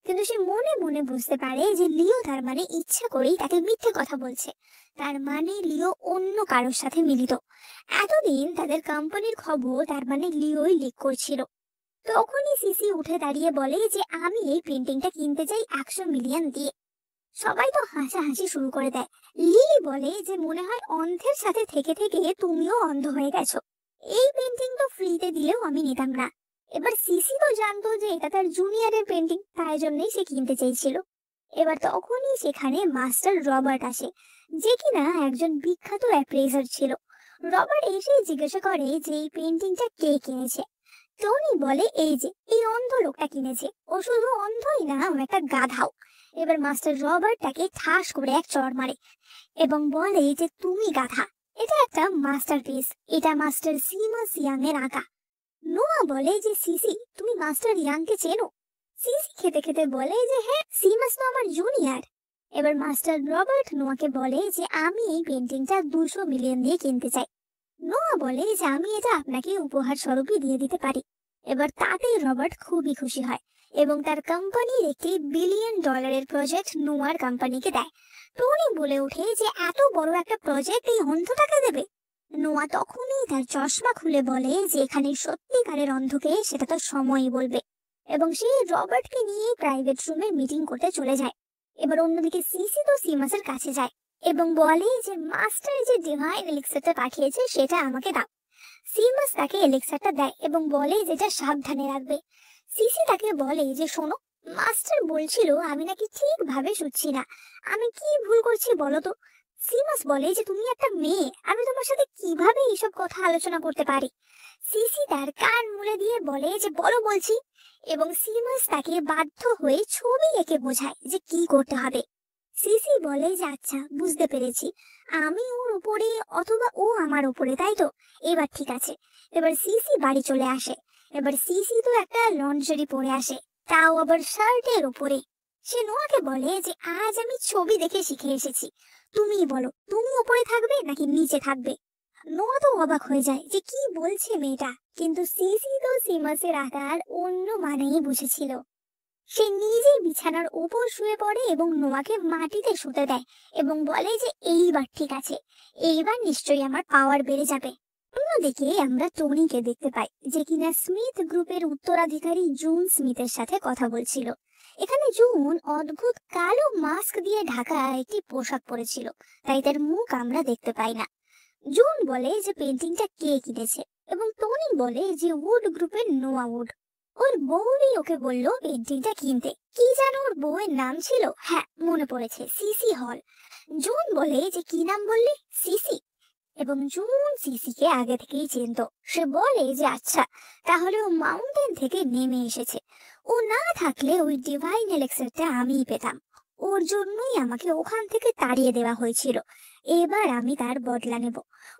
কিন্তু সে মনে মনে বুঝতে পারে যে লিও তার মানে ইচ্ছা করেই তাকে মিথ্যে কথা বলছে, তার মানে লিও অন্য কারোর সাথে মিলিত। এতদিন তাদের কোম্পানির খবর তার মানে লিওই লিক করছিল। তখনই সিসি উঠে দাঁড়িয়ে বলে যে আমি এই পেন্টিংটা কিনতে চাই 100 মিলিয়ন দিয়ে। সবাই তো হাসাহাসি শুরু করে দেয়। লিলি বলে যে মনে হয় অন্ধের সাথে থেকে থেকে তুমিও অন্ধ হয়ে গেছো, এই পেন্টিং তো ফ্রিতে দিলেও আমি নিতাম না। এবার সিসি তো জানতো যে এটা তার জুনিয়রের পেন্টিং, তাই জন্যই সে কিনতে চেয়েছিল। এবার তখনই সেখানে মাস্টার রবার্ট আসে, যে কিনা একজন বিখ্যাত অ্যাপ্রেজার ছিল। রবার্ট এসে জিজ্ঞাসা করে যে এই পেন্টিংটা কে কিনেছে। টনি বলে এই যে এই অন্ধ লোকটা কিনেছে, ও শুধু অন্ধই না, ও একটা গাধাও। এবার মাস্টার রবার্ট তাকে ঠাস করে এক চড় মারে এবং বলে যে তুমি গাধা, এটা একটা মাস্টারপিস, এটা মাস্টার সিমাস ইয়াং এর আঁকা। নোয়া বলে যে সিসি, তুমি মাস্টার ইয়াংকে চেনো? সিসি খেতে খেতে বলে যে হ্যাঁ, সিমাস তো আমার জুনিয়র। এবার মাস্টার রবার্ট নোয়াকে বলে যে আমি এই পেন্টিংটা 200 মিলিয়ন দিয়ে কিনতে চাই। নোয়া বলে যে আমি এটা আপনাকে উপহার স্বরূপই দিয়ে দিতে পারি। এবার তাতেই রবার্ট খুবই খুশি হয় এবং তার কোম্পানির একটি $1 বিলিয়ন প্রজেক্ট নোয়ার কোম্পানিকে দেয়। টনি বলে ওঠে যে এত বড় একটা প্রজেক্ট এই অন্ধ টাকা দেবে? নোয়া তখনই তার চশমা খুলে বলে যে এখানে সত্যিকারের অন্ধকে সেটা তো সময়ই বলবে, এবং সে রবার্টকে নিয়ে প্রাইভেট রুমে মিটিং করতে চলে যায়। এবার অন্যদিকে সিসি তো সিমাসের কাছে যায় এবং বলে যে মাস্টার যে ডিভাইন এলিক্সারটা পাঠিয়েছে সেটা আমাকে দাও। সিমাস তাকে এলিক্সারটা দেয় এবং বলে যেটা সাবধানে রাখবে। সিসি তাকে বলে যে শোনো, মাস্টার বলছিল আমি নাকি ঠিকভাবে শুচ্ছি না, আমি কি ভুল করছি বলো তো? সিমাস বলে যে তুমি একটা মেয়ে, আমি তোমার সাথে কিভাবে এইসব কথা আলোচনা করতে পারি? সিসি তার কান মুলে দিয়ে বলে যে বলো বলছি, এবং সিমাস তাকে বাধ্য হয়ে ছবি এঁকে বোঝায় যে কি করতে হবে। সিসি বলে যে আচ্ছা, বুঝতে পেরেছি, আমি ওর উপরে অথবা ও আমার উপরে, তাই তো? এবার ঠিক আছে। এবার সিসি বাড়ি চলে আসে। এবার সিসি তো একটা লন্ড্রি পরে আসে, তাও আবার শার্টের উপরে। সে নোয়াকে বলে যে আজ আমি ছবি দেখে শিখে এসেছি, তুমি বলো তুমি উপরে থাকবে নাকি নিচে থাকবে? নোয়া তো অবাক হয়ে যায় যে কি বলছে মেয়েটা, কিন্তু সিসি তো সিমাসের আকার অন্য মানেই বুঝেছিল। সে নিজেই বিছানার উপর শুয়ে পড়ে এবং নোয়াকে মাটিতে শুতে দেয় এবং বলে যে এইবার ঠিক আছে, এইবার নিশ্চয়ই আমার পাওয়ার বেড়ে যাবে। অন্যদিকে আমরা টনিকে দেখতে পাই যে কিনা স্মিথ গ্রুপের উত্তরাধিকারী জুন স্মিথের সাথে কথা বলছিল। এখানে জুন অদ্ভুত কালো মাস্ক দিয়ে ঢাকা একটি পোশাক পরেছিল, তাই তার মুখ আমরা দেখতে পাই না। জুন বলে যে পেন্টিংটা কে কিনেছে, এবং টনি বলে যে উড গ্রুপের নোয়া উড। ওর বউই ওকে বললো পেন্টিংটা কিনতে। কি জানো ওর বউয়ের নাম ছিল? হ্যাঁ, মনে পড়েছে, সিসি হল। জুন বলে যে কি নাম বললি? সিসি। এবং জুন সিসিকে আগে থেকেই চিনতো। সে বলে যে আচ্ছা, তাহলে ও মাউন্টেন থেকে নেমে এসেছে। ও না থাকলে ওই ডিভাইন এলেক্সারটা আমিই পেতাম। ওর জন্যই আমাকে ওখান থেকে তাড়িয়ে দেওয়া হয়েছিল। এবার আমি তার বদলা নেব।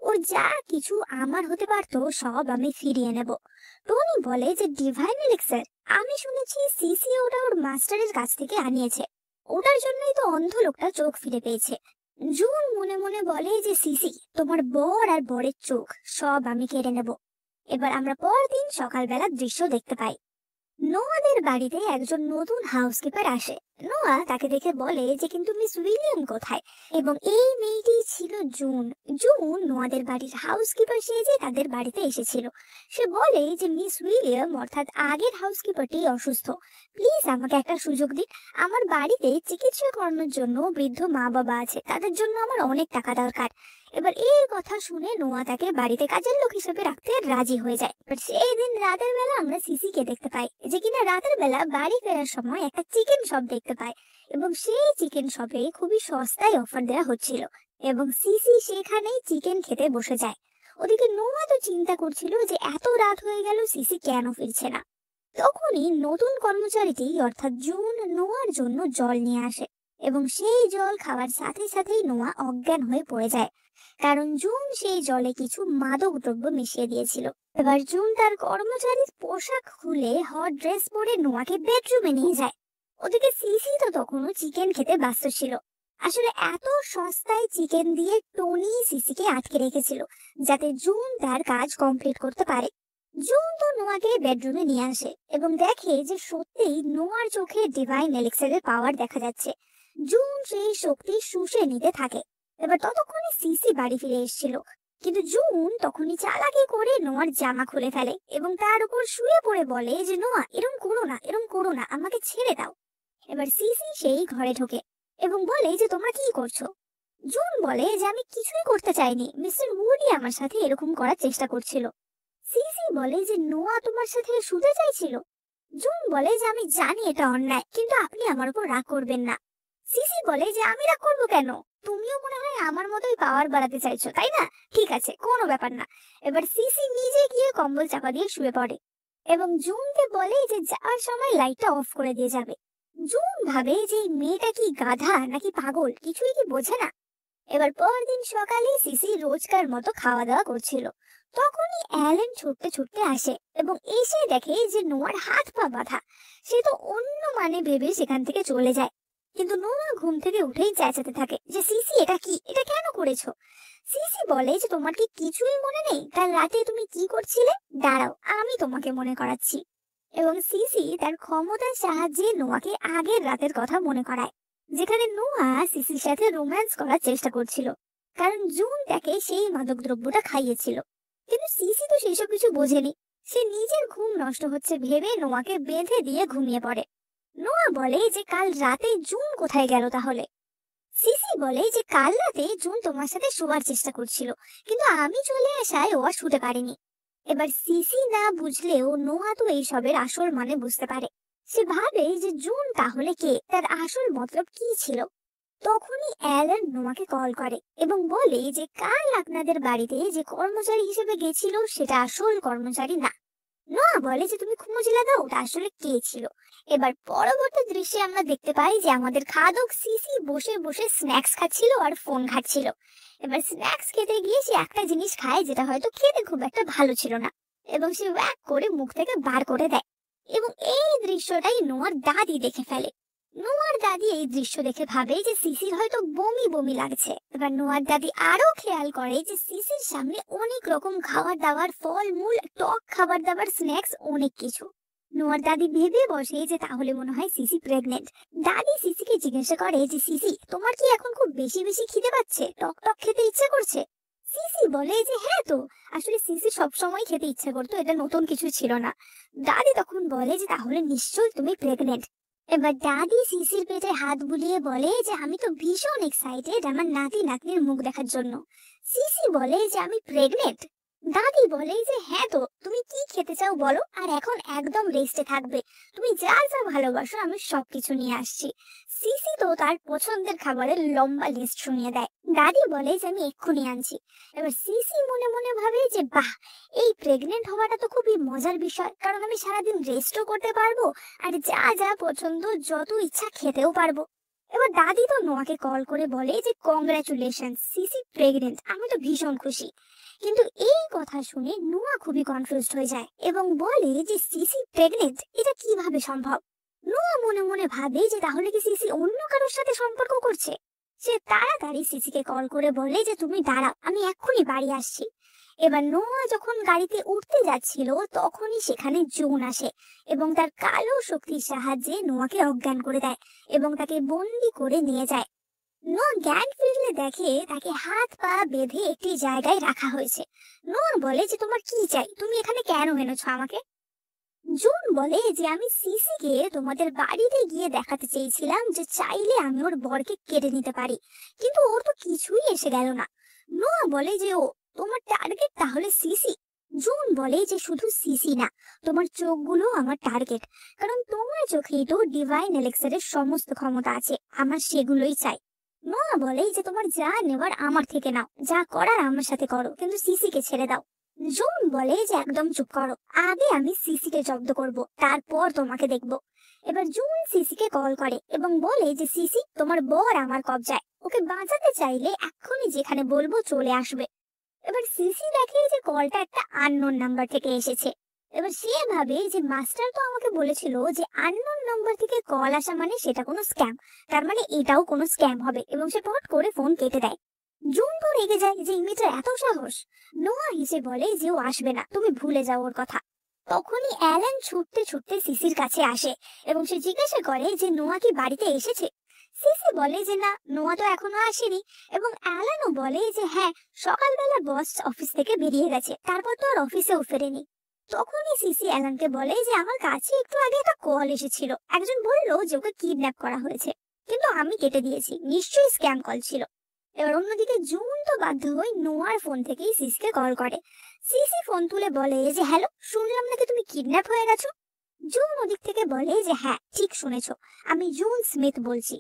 ওর যা কিছু আমার হতে পারতো সব আমি ফিরিয়ে নেব। টনি বলে যে ডিভাইন এলেক্সার, আমি শুনেছি সিসি ওটা ওর মাস্টারের কাছ থেকে আনিয়েছে। ওটার জন্যই তো অন্ধ লোকটা চোখ ফিরে পেয়েছে। জুন মনে মনে বলে যে সিসি, তোমার বর আর বরের চোখ সব আমি কেড়ে নেব। এবার আমরা পরদিন সকালবেলার দৃশ্য দেখতে পাই। নোয়াদের বাড়িতে একজন নতুন হাউসকিপার আসে। নোয়া তাকে দেখে বলে যে কিন্তু মিস উইলিয়াম কোথায়? এবং এই মেয়েটি ছিল জুন। জুন নোয়াদের বাড়ির হাউসকিপার সেজে তাদের বাড়িতে এসেছিল। সে বলে যে মিস উইলিয়াম অর্থাৎ আগের হাউসকিপারটি অসুস্থ, প্লিজ আমাকে একটা সুযোগ দিন। আমার বাড়িতে চিকিৎসা করানোর জন্য বৃদ্ধ মা বাবা আছে, তাদের জন্য আমার অনেক টাকা দরকার। এবার এই কথা শুনে নোয়া তাকে বাড়িতে কাজের লোক হিসেবে রাখতে রাজি হয়ে যায়। বাট সেই দিন রাতের বেলা আমরা সিসিকে দেখতে পাই যে কিনা রাতের বেলা বাড়ি ফেরার সময় একটা চিকেন শপ দেখতে পায়, এবং সেই চিকেন শপে খুবই সস্তায় অফার দেওয়া হচ্ছিল, এবং সিসি সেখানেই চিকেন খেতে বসে যায়। ওদিকে নোয়া তো চিন্তা করছিল যে এত রাত হয়ে গেল, সিসি কেন ফিরছে না। তখনই নতুন কর্মচারীটি অর্থাৎ জুন নোয়ার জন্য জল নিয়ে আসে, এবং সেই জল খাওয়ার সাথে সাথেই নোয়া অজ্ঞান হয়ে পড়ে যায়, কারণ জুন সেই জলে কিছু মাদক দ্রব্য মিশিয়ে দিয়েছিল। এবার জুন তার কর্মচারীর পোশাক খুলে হট ড্রেস পরে নোয়াকে বেডরুমে নিয়ে যায়। ওদিকে সিসি তো তখনও চিকেন খেতে ব্যস্ত ছিল। আসলে এত সস্তায় চিকেন দিয়ে টনি সিসিকে আটকে রেখেছিল যাতে জুন তার কাজ কমপ্লিট করতে পারে। জুন তো নোয়াকে বেডরুমে নিয়ে আসে এবং দেখে যে সত্যিই নোয়ার চোখে ডিভাইন এলিক্সারের পাওয়ার দেখা যাচ্ছে। জুন সেই শক্তি শুষে নিতে থাকে। এবার ততক্ষণে সিসি বাড়ি ফিরে এসেছিল, কিন্তু জুন তখনই চালাকি করে নোয়ার জামা খুলে ফেলে এবং তার উপর শুয়ে পড়ে বলে যে নোয়া, এরম করো না, এরম করো না, আমাকে ছেড়ে দাও। এবার সিসি সেই ঘরে ঢোকে এবং বলে যে তোমরা কি করছো? জুন বলে যে আমি কিছুই করতে চাইনি, মিস্টার উডি আমার সাথে এরকম করার চেষ্টা করছিল। সিসি বলে যে নোয়া তোমার সাথে শুতে চাইছিল। জুন বলে যে আমি জানি এটা অন্যায়, কিন্তু আপনি আমার উপর রাগ করবেন না। সিসি বলে যে আমি রাগ করবো কেন? তুমিও মনে হয় আমার মতোই পাওয়ার বাড়াতে চাইছো, তাই না? ঠিক আছে, কোনো ব্যাপার না। এবার সিসি নিজে গিয়ে কম্বল চাপা দিয়ে শুয়ে পড়ে এবং জুনকে বলে যে যাওয়ার সময় লাইটটা অফ করে দিয়ে যাবে। জুন ভাবে যে এই মেয়েটা কি গাধা নাকি পাগল, কিছুই কি বোঝে না। এবার পরদিন সকালে সিসি রোজকার মতো খাওয়া দাওয়া করছিল। তখনই অ্যালেন ছুটতে ছুটতে আসে এবং এসে দেখে যে নোয়ার হাত পা বাঁধা। সে তো অন্য মানে ভেবে সেখান থেকে চলে যায়, কিন্তু নোয়া ঘুম থেকে উঠেই চেঁচাতে থাকে যে সিসি এটা কি, এটা কেন করেছো? সিসি বলে যে তোমার কি কিছুই মনে নেই কাল রাতে তুমি কি করছিলে? দাঁড়াও, আমি তোমাকে মনে করাচ্ছি। এবং সিসি তার ক্ষমতার সাহায্যে নোয়াকে আগের রাতের কথা মনে করায়, যেখানে নোয়া সিসির সাথে রোম্যান্স করার চেষ্টা করছিল, কারণ জুন তাকে সেই মাদকদ্রব্যটা খাইয়েছিল। কিন্তু সিসি তো সেসব কিছু বোঝেনি। সে নিজের ঘুম নষ্ট হচ্ছে ভেবে নোয়াকে বেঁধে দিয়ে ঘুমিয়ে পড়ে। নোয়া বলে যে কাল রাতে জুন কোথায় গেল তাহলে? সিসি বলে যে কাল রাতে জুন তোমার সাথে শোয়ার চেষ্টা করছিল, কিন্তু আমি চলে আসায় ও আর শুতে পারেনি। এবার সিসি না বুঝলেও নোয়া তো এইসবের আসল মানে বুঝতে পারে। সে ভাবে যে জুন তাহলে কে, তার আসল মতলব কি ছিল। তখনই অ্যালেন নোয়াকে কল করে এবং বলে যে কাল আপনাদের বাড়িতে যে কর্মচারী হিসেবে গেছিল সেটা আসল কর্মচারী না। নোয়া বলে যে তুমি খোঁজ লাগাও ওটা আসলে কে ছিল। এবার পরবর্তী দৃশ্যে আমরা দেখতে পাই যে আমাদের খাদক সিসি বসে বসে স্ন্যাক্স খাচ্ছিল আর ফোন ঘাটছিল। এবার স্ন্যাক্স খেতে গিয়ে সে একটা জিনিস খায় যেটা হয়তো খেতে খুব একটা ভালো ছিল না, এবং সে ওয়াক করে মুখ থেকে বার করে দেয়। এবং এই দৃশ্যটাই নোয়ার দাদি দেখে ফেলে। নোয়ার দাদি এই দৃশ্য দেখে ভাবে যে সিসির হয়তো বমি বমি লাগছে। এবার নোয়ার দাদি আরো খেয়াল করে যে সিসির সামনে অনেক রকম খাবার দাবার, ফল মূল, টক খাবার দাবার, স্ন্যাক্স, অনেক কিছু। নোয়ার দাদি ভেবে বসে যে তাহলে মনে হয় সিসি প্রেগনেন্ট। দাদি সিসিকে জিজ্ঞাসা করে যে সিসি তোমার কি এখন খুব বেশি বেশি খিদে পাচ্ছে, টক টক খেতে ইচ্ছে করছে? সিসি বলে যে হ্যাঁ, তো আসলে সিসি সবসময় খেতে ইচ্ছে করতো, এটা নতুন কিছু ছিল না। দাদি তখন বলে যে তাহলে নিশ্চয়ই তুমি প্রেগনেন্ট। এবার দাদি সিসির পেটে হাত বুলিয়ে বলে যে আমি তো ভীষণ এক্সাইটেড আমার নাতি নাতনির মুখ দেখার জন্য। সিসি বলে যে আমি প্রেগনেন্ট। দাদি বলে যে হ্যাঁ, তো তুমি কি খেতে চাও বলো, আর এখন একদম রেস্টে থাকবে, তুমি যা যা ভালোবাসো আমি সবকিছু নিয়ে আসছি। সিসি তো তার পছন্দের খাবারের লম্বা লিস্ট শুনিয়ে দেয়। দাদি বলে যে আমি এক্ষুনি আনছি। এবার সিসি মনে মনে ভাবে যে বাহ, এই প্রেগনেন্ট হওয়াটা তো খুবই মজার বিষয়, কারণ আমি সারাদিন রেস্টও করতে পারবো আর যা যা পছন্দ যত ইচ্ছা খেতেও পারবো। এবার দাদি তো নোয়াকে কল করে বলে যে কংগ্রাচুলেশন, সিসি প্রেগনেন্ট, আমি তো ভীষণ খুশি। কিন্তু এই কথা শুনে নোয়া খুবই কনফিউজড হয়ে যায় এবং বলে যে সিসি প্রেগনেন্ট, এটা কিভাবে সম্ভব? নোয়া মনে মনে ভাবে যে তাহলে কি সিসি অন্য কারোর সাথে সম্পর্ক করছে। সে তাড়াতাড়ি সিসিকে কল করে বলে যে তুমি দাঁড়াও, আমি এক্ষুনি বাড়ি আসছি। এবার নোয়া যখন গাড়িতে উঠতে যাচ্ছিল তখনই সেখানে জুন আসে এবং তার কালো শক্তির সাহায্যে নোয়াকে অজ্ঞান করে দেয় এবং তাকে বন্দি করে নিয়ে যায়। নোয়া জ্ঞান ফিরলে দেখে তাকে হাত পা বেঁধে একটি জায়গায় রাখা হয়েছে। নোয়া বলে যে তোমার কি চাই, তুমি এখানে কেন এনেছো আমাকে? জুন বলে যে আমি সিসিকে তোমাদের বাড়িতে গিয়ে দেখাতে চেয়েছিলাম যে চাইলে আমি ওর বরকে কেটে নিতে পারি, কিন্তু ওর তো কিছুই এসে গেল না। নোয়া বলে যে ও তোমার টার্গেট তাহলে সিসি। জুন বলে যে শুধু সিসি না, তোমার চোখগুলো আমার টার্গেট, কারণ তোমার চোখেই তো ডিভাইন এলেক্সারের সমস্ত ক্ষমতা আছে, আমার সেগুলোই চাই। নোয়া বলে যে তোমার যা নেওয়ার আমার থেকে নাও, যা করার আমার সাথে করো, কিন্তু সিসিকে ছেড়ে দাও। জুন বলে যে একদম চুপ করো, আগে আমি সিসিকে জব্দ করব, তারপর তোমাকে দেখব। এবার জুন সিসিকে কল করে এবং বলে যে সিসি তোমার বর আমার কবজায়, ওকে বাঁচাতে চাইলে এক্ষুনি যেখানে বলবো চলে আসবে। এবার সিসি দেখে যে কলটা একটা আননোন নাম্বার থেকে এসেছে। এবার সে ভাবে যে মাস্টার তো আমাকে বলেছিল যে আননোন নাম্বার থেকে কল আসা মানে সেটা কোনো স্ক্যাম, তার মানে এটাও কোনো স্ক্যাম হবে, এবং সে পট করে ফোন কেটে দেয়। জুন তো রেগে যায় যে ইমেজের এত সাহস। নোয়া হেসে বলে যে ও আসবে না, তুমি ভুলে যাও ওর কথা। তখনই অ্যালেন ছুটতে ছুটতে সিসির কাছে আসে এবং সে জিজ্ঞাসা করে যে নোয়া কি বাড়িতে এসেছে। সিসি বলে যে না, নোয়া তো এখনো আসেনি, এবং অ্যালেনও বলে যে হ্যাঁ, সকালবেলা বস অফিস থেকে বেরিয়ে গেছে, তারপর তো আর অফিসেও ফেরেনি। তখনই সিসি অ্যালানকে বলে যে আমার কাছে একটু আগে একটা কল এসেছিল, একজন বললো যে ওকে কিডন্যাপ করা হয়েছে, কিন্তু আমি কেটে দিয়েছি, নিশ্চয়ই স্ক্যাম কল ছিল। এবার অন্যদিকে জুন তো বাধ্য হয়ে নোয়ার ফোন থেকেই সিসিকে কল করে। সিসি ফোন তুলে বলে যে হ্যালো, শুনলাম নাকি তুমি কিডন্যাপ হয়ে গেছো। জুন ওদিক থেকে বলে যে হ্যাঁ, ঠিক শুনেছো, আমি জুন স্মিথ বলছি।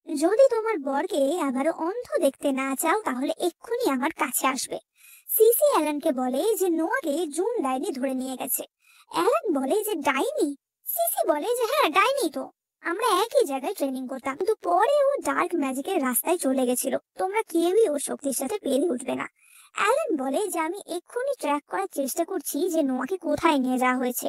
যদি তোমার বরকে আবারও অন্ধ দেখতে না চাও তাহলে এক্ষুনি আমার কাছে আসবে। সিসি অ্যালানকে বলে যে নোয়াকে জুন ডাইনি ধরে নিয়ে গেছে। অ্যালান বলে যে ডাইনি? সিসি বলে যে হ্যাঁ, ডাইনি তো, আমরা একই জায়গায় ট্রেনিং করতাম, কিন্তু পরে ও ডার্ক ম্যাজিকের রাস্তায় চলে গেছিল। তোমরা কেউই ওর শক্তির সাথে পেরে উঠবে না। অ্যালেন বলে যে আমি এক্ষুনি ট্র্যাক করার চেষ্টা করছি যে নোয়াকে কোথায় নিয়ে যাওয়া হয়েছে।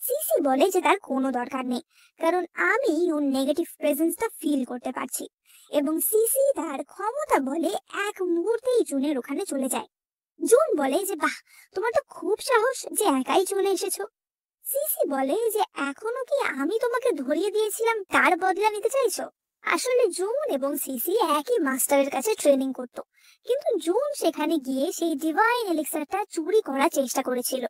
সিসি বলে যে তার কোনো দরকার নেই, কারণ আমি ওর নেগেটিভ প্রেজেন্সটা ফিল করতে পারছি। এবং সিসি তার ক্ষমতা বলে এক মুহূর্তেই জুনের ওখানে চলে যায়। জুন বলে যে বাহ, তোমার তো খুব সাহস যে একাই চলে এসেছো। সিসি বলে যে এখনো কি আমি তোমাকে ধরিয়ে দিয়েছিলাম তার বদলা নিতে চাইছো? আসলে জুন এবং সিসি একই মাস্টারের কাছে ট্রেনিং করত, কিন্তু জুন সেখানে গিয়ে সেই ডিভাইন এলিক্সারটা চুরি করার চেষ্টা করেছিল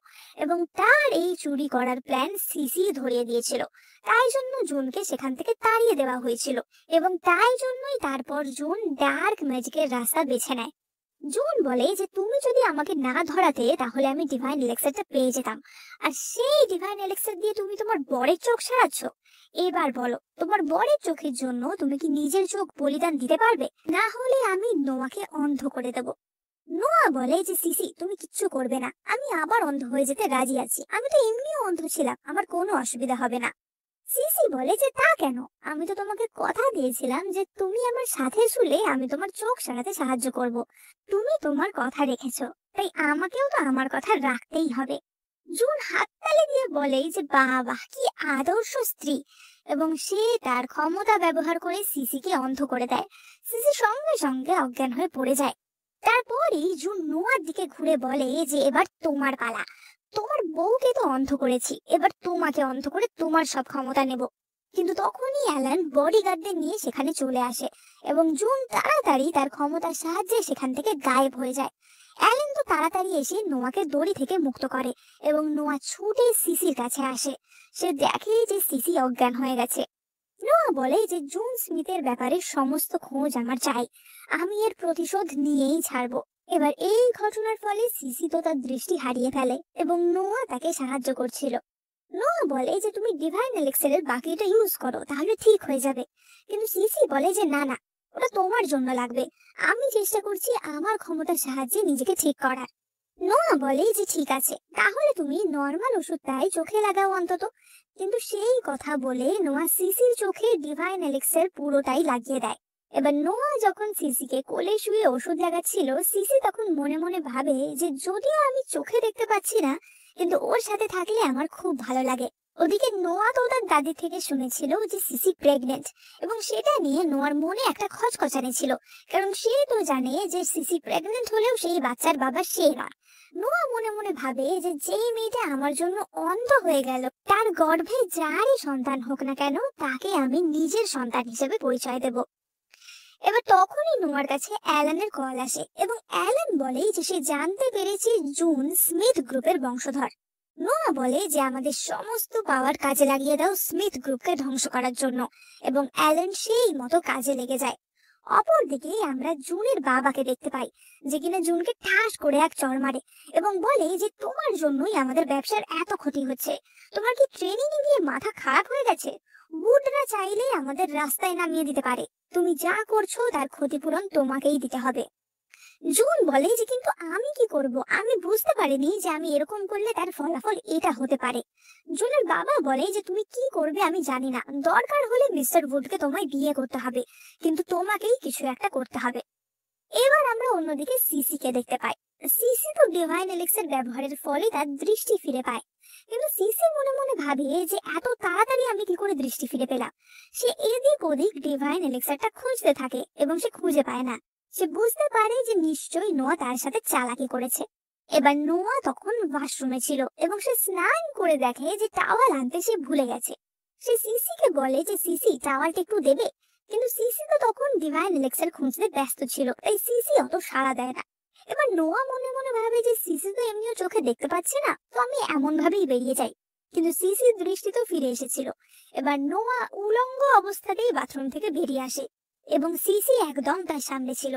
এবং তার এই চুরি করার প্ল্যান সিসি ধরিয়ে দিয়েছিল। তাই জন্য জুনকে সেখান থেকে তাড়িয়ে দেওয়া হয়েছিল এবং তাই জন্যই তারপর জুন ডার্ক ম্যাজিকের রাস্তা বেছে নেয়। জুন বলে যে তুমি যদি আমাকে না ধরাতে তাহলে আমি ডিভাইন এলিক্সারটা পেয়ে যেতাম, আর সেই ডিভাইন এলিক্সার দিয়ে তুমি তোমার বরের চোখ সারাচ্ছ। এবার বলো, তোমার বরের চোখের জন্য তুমি কি নিজের চোখ বলিদান দিতে পারবে? না হলে আমি নোয়াকে অন্ধ করে দেব। নোয়া বলে যে সিসি তুমি কিচ্ছু করবে না, আমি আবার অন্ধ হয়ে যেতে রাজি আছি, আমি তো এমনিও অন্ধ ছিলাম, আমার কোনো অসুবিধা হবে না। সিসি বলে যে তা কেন, আমি তো তোমাকে কথা দিয়েছিলাম যে তুমি আমার সাথে শুলে আমি তোমার চোখ সারাতে সাহায্য করব। তুমি তোমার কথা রেখেছো, তাই আমাকেও তো আমার কথা রাখতেই হবে। জুন হাততালি দিয়ে বলে যে বাহ বাহ, কি আদর্শ স্ত্রী, এবং সে তার ক্ষমতা ব্যবহার করে সিসিকে অন্ধ করে দেয়। সিসি সঙ্গে সঙ্গে অজ্ঞান হয়ে পড়ে যায়। তারপরেই জুন নোয়ার দিকে ঘুরে বলে যে এবার তোমার পালা, তোমার বউকে তো অন্ধ করেছি, এবার তোমাকে অন্ধ করে তোমার সব ক্ষমতা নেব। কিন্তু তখনই অ্যালান বডিগার্ডদের নিয়ে সেখানে চলে আসে এবং জুন তাড়াতাড়ি তার ক্ষমতার সাহায্যে সেখান থেকে গায়েব হয়ে যায়। অ্যালেন তো তাড়াতাড়ি এসে নোয়াকে দড়ি থেকে মুক্ত করে এবং নোয়া ছুটে সিসির কাছে আসে। সে দেখে যে সিসি অজ্ঞান হয়ে গেছে। নোয়া বলে যে জুন স্মিথের ব্যাপারে সমস্ত খোঁজ আমার চাই, আমি এর প্রতিশোধ নিয়েই ছাড়বো। এবার এই ঘটনার ফলে সিসি তো তার দৃষ্টি হারিয়ে ফেলে এবং নোয়া তাকে সাহায্য করছিল। নোয়া বলে যে তুমি ডিভাইন এলিক্সারের বাকিটা ইউজ করো, তাহলে ঠিক হয়ে যাবে। কিন্তু সিসি বলে যে না না, ওটা তোমার জন্য লাগবে, আমি চেষ্টা করছি আমার ক্ষমতার সাহায্যে নিজেকে ঠিক করার। নোয়া বলে যে ঠিক আছে, তাহলে তুমি নর্মাল ওষুধটাই চোখে লাগাও অন্তত। কিন্তু সেই কথা বলে নোয়া সিসির চোখে ডিভাইন এলিক্সার পুরোটাই লাগিয়ে দেয়। এবার নোয়া যখন সিসিকে কোলে শুয়ে ওষুধ লাগাচ্ছিল, সিসি তখন মনে মনে ভাবে যে যদিও আমি চোখে দেখতে পাচ্ছি না, কিন্তু ওর সাথে থাকলে আমার খুব ভালো লাগে। ওদিকে নোয়া তো তার দাদি থেকে শুনেছিল যে সিসি প্রেগনেন্ট, এবং সেটা নিয়ে নোয়ার মনে একটা খচখচানি ছিল, কারণ সে তো জানে যে সিসি প্রেগনেন্ট হলেও সেই বাচ্চার বাবা সে নয়। নোয়া মনে মনে ভাবে যে যেই মেয়েটা আমার জন্য অন্ধ হয়ে গেল, তার গর্ভে যারই সন্তান হোক না কেন তাকে আমি নিজের সন্তান হিসেবে পরিচয় দেব। এবার তখনই নোয়ার কাছে অ্যালানের কল আসে এবং অ্যালান বলে যে সে জানতে পেরেছে জুন স্মিথ গ্রুপের বংশধর। নোয়া বলে যে আমাদের সমস্ত পাওয়ার কাজে লাগিয়ে দাও স্মিথ গ্রুপকে ধ্বংস করার জন্য, এবং অ্যালান সেই মতো কাজে লেগে যায়। অপরদিকে আমরা জুনের বাবাকে দেখতে পাই, যে কিনা জুনকে ঠাস করে এক চড় মারে এবং বলে যে তোমার জন্যই আমাদের ব্যবসার এত ক্ষতি হচ্ছে, তোমার কি ট্রেনিং এ গিয়ে মাথা খারাপ হয়ে গেছে? উডরা চাইলেই আমাদের রাস্তায় নামিয়ে দিতে পারে, তুমি যা করছো তার ক্ষতিপূরণ তোমাকেই দিতে হবে। জুন বলে যে কিন্তু আমি কি করব, আমি বুঝতে পারিনি যে আমি এরকম করলে তার ফলাফল এটা হতে পারে। জুনের বাবা বলে যে তুমি কি করবে আমি জানি না, দরকার হলে মিস্টার উডকে তোমায় বিয়ে করতে হবে, কিন্তু তোমাকেই কিছু একটা করতে হবে। এবার আমরা অন্যদিকে সিসি কে দেখতে পাই। সিসি তো ডিভাইন এলিক্সার ব্যবহারের ফলে তার দৃষ্টি ফিরে পায়, কিন্তু সিসি মনে মনে ভাবে যে এত তাড়াতাড়ি আমি কি করে দৃষ্টি ফিরে পেলাম। সে এদিক ওদিক ডিভাইন এলিক্সারটা খুঁজতে থাকে এবং সে খুঁজে পায় না। সে বুঝতে পারে যে নিশ্চয়ই নোয়া তার সাথে চালাকি করেছে। এবার নোয়া তখন ওয়াশরুমে ছিল এবং সে স্নান করে দেখে যে টাওয়াল আনতে সে ভুলে গেছে। সে সিসি কে বলে যে সিসি টাওয়ালটা একটু দেবে, কিন্তু সিসি তো তখন ডিভাইন এলিক্সার খুঁজতে ব্যস্ত ছিল, তাই সিসি অত সাড়া দেয় না। এবার নোয়া মনে মনে ভাবে যে সিসি তো এমনিও চোখে দেখতে পাচ্ছে না, তো আমি এমন ভাবেই বেরিয়ে যাই। কিন্তু সিসির দৃষ্টি তো ফিরে এসেছিল। এবার নোয়া উলঙ্গ অবস্থাতেই বাথরুম থেকে বেরিয়ে আসে এবং সিসি একদম তার সামনে ছিল।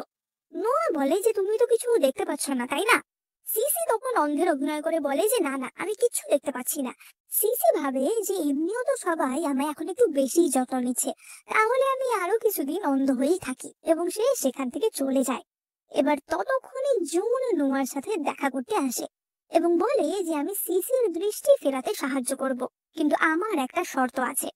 নোয়া বলে যে তুমি তো কিছু দেখতে পাচ্ছ না তাই না? সিসি তখন অন্ধের অভিনয় করে বলে যে না না, আমি কিচ্ছু দেখতে পাচ্ছি না। সিসি ভাবে যে এমনিও তো সবাই আমায় এখন একটু বেশি যত্ন নিচ্ছে, তাহলে আমি আরো কিছুদিন অন্ধ হয়েই থাকি, এবং সে সেখান থেকে চলে যায়। এবার ততক্ষণে জুন নোয়ার সাথে দেখা করতে আসে এবং বলে যে আমি সিসির দৃষ্টি ফেরাতে সাহায্য করব, কিন্তু আমার একটা শর্ত আছে।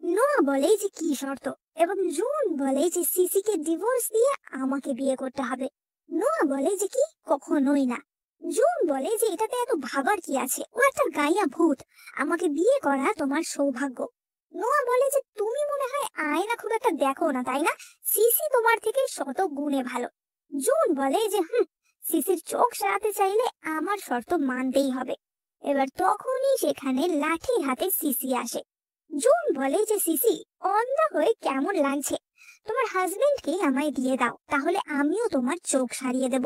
নোয়া বলে যে কি শর্ত, এবং জুন বলে যে সিসিকে ডিভোর্স দিয়ে আমাকে বিয়ে করতে হবে। নোয়া বলে যে কি, কখনোই না। জুন বলে যে এটাতে এত ভাবার কি আছে, ও একটা গাইয়া ভূত, আমাকে বিয়ে করা তোমার সৌভাগ্য। নোয়া বলে যে তুমি মনে হয় আয়না খুব একটা দেখো না, তাই না? সিসি তোমার থেকে শত গুণে ভালো। জুন বলে যে সিসির চোখ সারাতে চাইলে আমার শর্ত মানতেই হবে। এবার তখনই সেখানে লাঠি হাতে সিসি আসে। জুন বলে যে সিসি, অন্ধ হয়ে কেমন লাগছে, তোমার হাজবেন্ডকে আমায় দিয়ে দাও, তাহলে আমিও তোমার চোখ সারিয়ে দেব।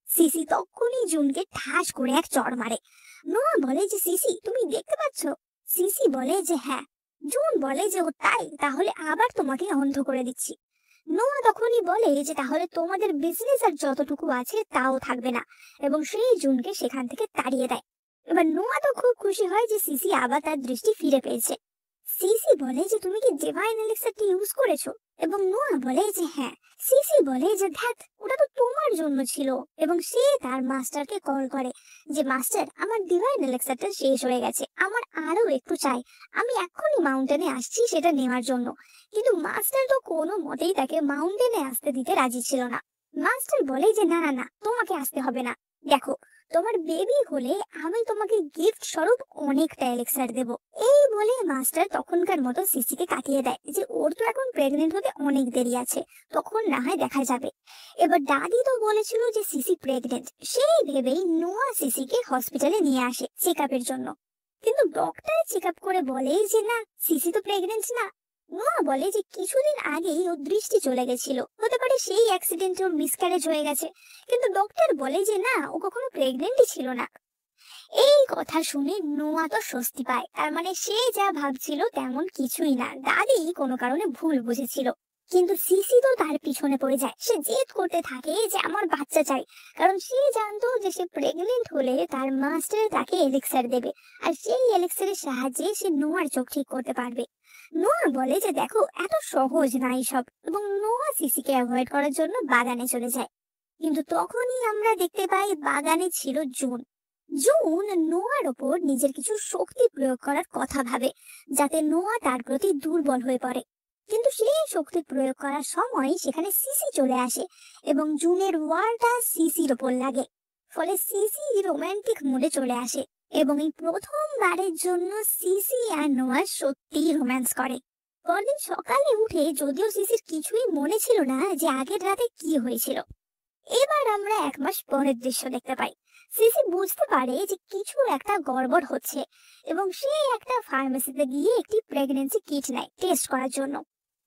সিসি তখনই জুনকে ঠাস করে এক চড় মারে। নোয়া বলে যে সিসি, তুমি দেখতে পাচ্ছ? সিসি বলে যে হ্যাঁ। জুন বলে যে ও তাই, তাহলে আবার তোমাকে অন্ধ করে দিচ্ছি। নোয়া তখনই বলে যে তাহলে তোমাদের বিজনেস আর যতটুকু আছে তাও থাকবে না, এবং সেই জুনকে সেখান থেকে তাড়িয়ে দেয়। এবার নোয়া তো খুব খুশি হয় যে সিসি আবার তার দৃষ্টি ফিরে পেয়েছে। সিসি বলে যে তুমি কি ডিভাইন এলিক্সারটি ইউজ করেছো? এবং নোয়া বলে যে হ্যাঁ। সিসি বলে যে দেখ, ওটা তো তোমার জন্য ছিল। এবং সে তার মাস্টারকে কল করে যে মাস্টার, আমার ডিভাইন এলিক্সারটা শেষ হয়ে গেছে, আমার আরো একটু চাই, আমি এখনই মাউন্টেনে আসছি সেটা নেওয়ার জন্য। কিন্তু মাস্টার তো কোনো মতেই তাকে মাউন্টেনে আসতে দিতে রাজি ছিল না। মাস্টার বলে যে না না না, তোমাকে আসতে হবে না, দেখো তোমার বেবি হলে আমি তোমাকে গিফট স্বরূপ অনেকটা এলিক্সার দেব। এই বলে মাস্টার তখনকার মতো সিসিকে কাটিয়ে দেয় যে ওর তো এখন প্রেগনেন্ট হতে অনেক দেরি আছে, তখন না হয় দেখা যাবে। এবার দাদি তো বলেছিল যে সিসি প্রেগনেন্ট, সেই ভেবেই নোয়া সিসিকে হসপিটালে নিয়ে আসে চেক আপের জন্য। কিন্তু ডক্টর চেক আপ করে বলে যে না, সিসি তো প্রেগনেন্ট না। নোয়া বলে যে কিছুদিন আগেই ওর দৃষ্টি চলে গেছিল, হতে পারে সেই অ্যাক্সিডেন্টে ওর মিসক্যারেজ হয়ে গেছে। কিন্তু ডক্টর বলে যে না, ও কখনো প্রেগনেন্টই ছিল না। এই কথা শুনে নোয়া তো স্বস্তি পায়, তার মানে সে যা ভাবছিল তেমন কিছুই না, দাদি কোনো কারণে ভুল বুঝেছিল। কিন্তু সিসি তো তার পিছনে পড়ে যায়, সে জেদ করতে থাকে যে আমার বাচ্চা চাই, কারণ সে জানতো যে সে প্রেগনেন্ট হলে তার মাস্টার তাকে এলিক্সার দেবে, আর সেই এলিক্সারের সাহায্যে সে নোয়ার চোখ ঠিক করতে পারবে। নোয়া বলে যে দেখো, এত সহজ না এইসব, এবং নোয়া সিসিকে অ্যাভয়েড করার জন্য বাগানে চলে যায়। কিন্তু তখনই আমরা দেখতে পাই বাগানে ছিল জুন। জুন নোয়ার ওপর নিজের কিছু শক্তি প্রয়োগ করার কথা ভাবে, যাতে নোয়া তার প্রতি দুর্বল হয়ে পড়ে। কিন্তু সেই শক্তি প্রয়োগ করার সময় সেখানে সিসি চলে আসে, এবং জুনের ওয়ারটা সিসির ওপর লাগে। ফলে সিসি রোমান্টিক মুডে চলে আসে, এবং এই প্রথমবারের জন্য সিসি আর নোয়া সত্যি রোম্যান্স করে। পরদিন সকালে উঠে যদিও সিসির কিছুই মনে ছিল না যে আগের রাতে কি হয়েছিল। এবার আমরা 1 মাস পরের দৃশ্য দেখতে পাই। সিসি বুঝতে পারে যে কিছু একটা গড়বড় হচ্ছে, এবং সে একটা ফার্মেসিতে গিয়ে একটি প্রেগন্যান্সি কিট নেয় টেস্ট করার জন্য।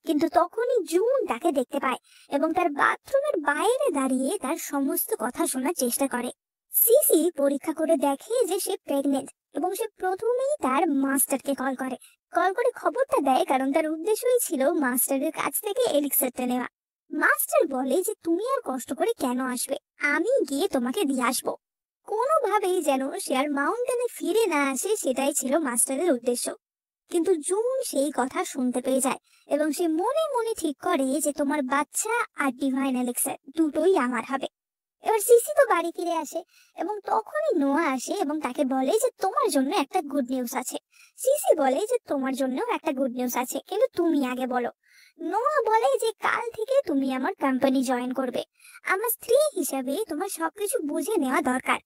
কিন্তু তখনই জুন তাকে দেখতে পায়, এবং তার বাথরুমের বাইরে দাঁড়িয়ে তার সমস্ত কথা শোনার চেষ্টা করে। সিসি পরীক্ষা করে দেখে যে সে প্রেগনেন্ট, এবং সে প্রথমেই তার মাস্টারকে কল করে খবরটা দেয়, কারণ তার উদ্দেশ্যই ছিল মাস্টারের কাছ থেকে এলিক্সারটা নেওয়া। মাস্টার বলে যে তুমি আর কষ্ট করে কেন আসবে, আমি গিয়ে তোমাকে দিয়ে আসবো। কোনোভাবেই যেন সে আর মাউন্টেনে ফিরে না আসে, সেটাই ছিল মাস্টারের উদ্দেশ্য। কিন্তু জুন সেই কথা শুনতে পেয়ে যায়, এবং সে মনে মনে ঠিক করে যে তোমার বাচ্চা আর ডিভাইন এলিক্সার দুটোই আমার হবে। এবার সিসি তো বাড়ি ফিরে আসে, এবং তখনই নোয়া আসে এবং তাকে বলে যে তোমার জন্য একটা গুড নিউজ আছে। সিসি বলে যে তোমার জন্য একটা গুড নিউজ আছে, কিন্তু তুমি আগে বলো। নোয়া বলে যে কাল থেকে তুমি আমার কোম্পানি জয়েন করবে, আমার স্ত্রী হিসাবে তোমার সবকিছু বুঝে নেওয়া দরকার।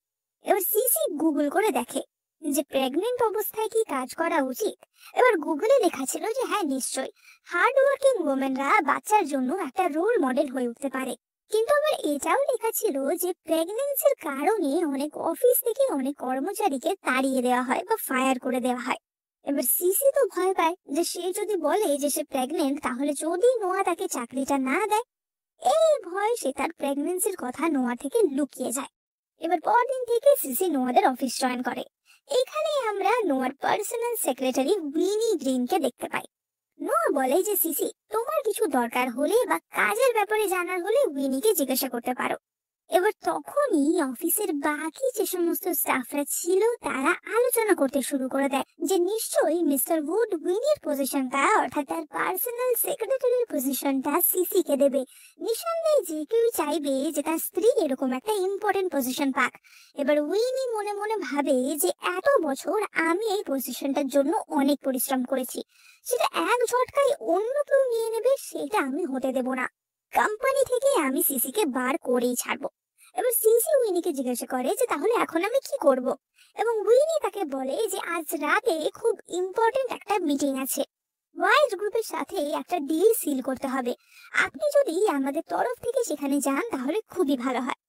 এবার সিসি গুগল করে দেখে যে প্রেগনেন্ট অবস্থায় কি কাজ করা উচিত। এবার গুগলে লেখা ছিল যে হ্যাঁ নিশ্চয়ই, হার্ড ওয়ার্কিং ওমেনরা বাচ্চার জন্য একটা রোল মডেল হয়ে উঠতে পারে। কিন্তু আবার এটাও লেখা ছিল যে প্রেগন্যান্সির কারণে অনেক অফিস থেকে অনেক কর্মচারীকে তাড়িয়ে দেওয়া হয় বা ফায়ার করে দেওয়া হয়। এবার সিসি তো ভয় পায় যে সে যদি বলে যে সে প্রেগনেন্ট, তাহলে যদি নোয়া তাকে চাকরিটা না দেয়। এই ভয় সে তার প্রেগন্যান্সির কথা নোয়া থেকে লুকিয়ে যায়। এবার পরদিন থেকে সিসি নোয়াদের অফিস জয়েন করে। এখানে আমরা নোয়ার পার্সোনাল সেক্রেটারি উইনি গ্রিনকে দেখতে পাই। নোয়া বলে যে সিসি, তোমার কিছু দরকার হলে বা কাজের ব্যাপারে জানার হলে উইনিকে জিজ্ঞাসা করতে পারো। এবার তখনই অফিসের বাকি যে সমস্ত স্টাফরা ছিল তারা আলোচনা করতে শুরু করে দেয় যে নিশ্চয়ই মিস্টার উড উইনির পজিশনটা, অর্থাৎ তার পার্সোনাল সেক্রেটারির পজিশনটা সিসি কে দেবে। নিঃসন্দেহে যে কেউ চাইবে যে তার স্ত্রী এরকম একটা ইম্পর্টেন্ট পজিশন পাক। এবার উইনি মনে মনে ভাবে যে এত বছর আমি এই পজিশনটার জন্য অনেক পরিশ্রম করেছি, সেটা এক ঝটকায় অন্য কেউ নিয়ে নেবে, সেটা আমি হতে দেব না। কোম্পানি থেকে আমি সিসি কে বার করেই ছাড়বো। এবার সিসি উইনিকে জিজ্ঞাসা করে যে তাহলে এখন আমি কি করব, এবং উইনি তাকে বলে যে আজ রাতে খুব ইম্পর্টেন্ট একটা মিটিং আছে, ওয়াইজ গ্রুপের সাথে একটা ডিল সিল করতে হবে, আপনি যদি আমাদের তরফ থেকে সেখানে যান তাহলে খুবই ভালো হয়।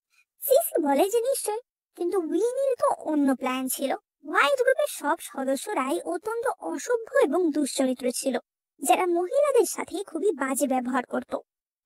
সিসি বলে যে নিশ্চয়, কিন্তু উইনির তো অন্য প্ল্যান ছিল। ওয়াইজ গ্রুপের সব সদস্যরাই অত্যন্ত অসভ্য এবং দুশ্চরিত্র ছিল, যারা মহিলাদের সাথে খুবই বাজে ব্যবহার করত।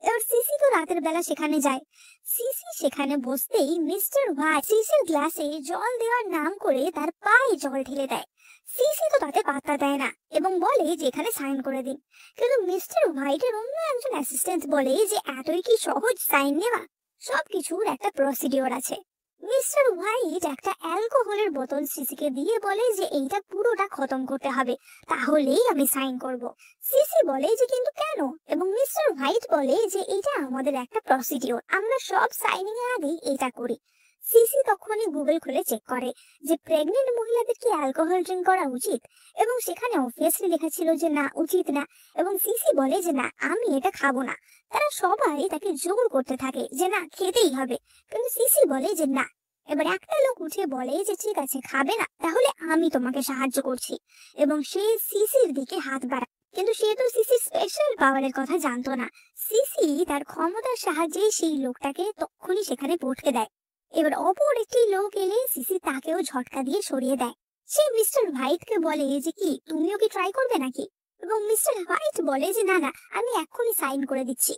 এবার সিসি তো রাতের বেলা সেখানে যায়। সিসি সেখানে বসতেই মিস্টার হোয়াইট সিসির গ্লাসে জল দেওয়ার নাম করে তার পায়ে জল ঢেলে দেয়। সিসি তো তাতে পাত্তা দেয় না এবং বলে যে এখানে সাইন করে দিন। কিন্তু মিস্টার হোয়াইটের অন্য একজন অ্যাসিস্ট্যান্ট বলে যে এতই কি সহজ সাইন নেওয়া, সবকিছুর একটা প্রসিডিওর আছে। মিস্টার হোয়াইট একটা অ্যালকোহলের বোতল সিসিকে দিয়ে বলে যে এইটা পুরোটা খতম করতে হবে, তাহলেই আমি সাইন করব। সিসি বলে যে কিন্তু কেন, এবং মিস্টার হোয়াইট বলে যে এটা আমাদের একটা প্রসিডিওর, আমরা সব সাইনিং এর আগেই এটা করি। সিসি তখনই গুগল খুলে চেক করে যে প্রেগনেন্ট মহিলাদের কি অ্যালকোহল ড্রিঙ্ক করা উচিত, এবং সেখানে অবভিয়াসলি লেখা ছিল যে না, উচিত না। এবং সিসি বলে যে না, আমি এটা খাবো না। তারা সবাই তাকে জোর করতে থাকে যে না, খেতেই হবে, কিন্তু সিসি বলে যে না। এবার একটা লোক উঠে বলে যে ঠিক আছে, খাবে না, তাহলে আমি তোমাকে সাহায্য করছি, এবং সে সিসির দিকে হাত বাড়ায়। কিন্তু সে তো সিসির স্পেশাল পাওয়ারের কথা জানতো না। সিসি তার ক্ষমতার সাহায্যে সেই লোকটাকে তখনই সেখানে পটকে দেয়। এবার অপর একটি লোক এলে সিসি তাকেও ঝটকা দিয়ে সরিয়ে দেয়। সে মিস্টার হোয়াইটকে বলে যে কি তুমিও কি ট্রাই করবে নাকি, এবং মিস্টার হোয়াইট বলে যে না না, আমি এক্ষুনি সাইন করে দিচ্ছি।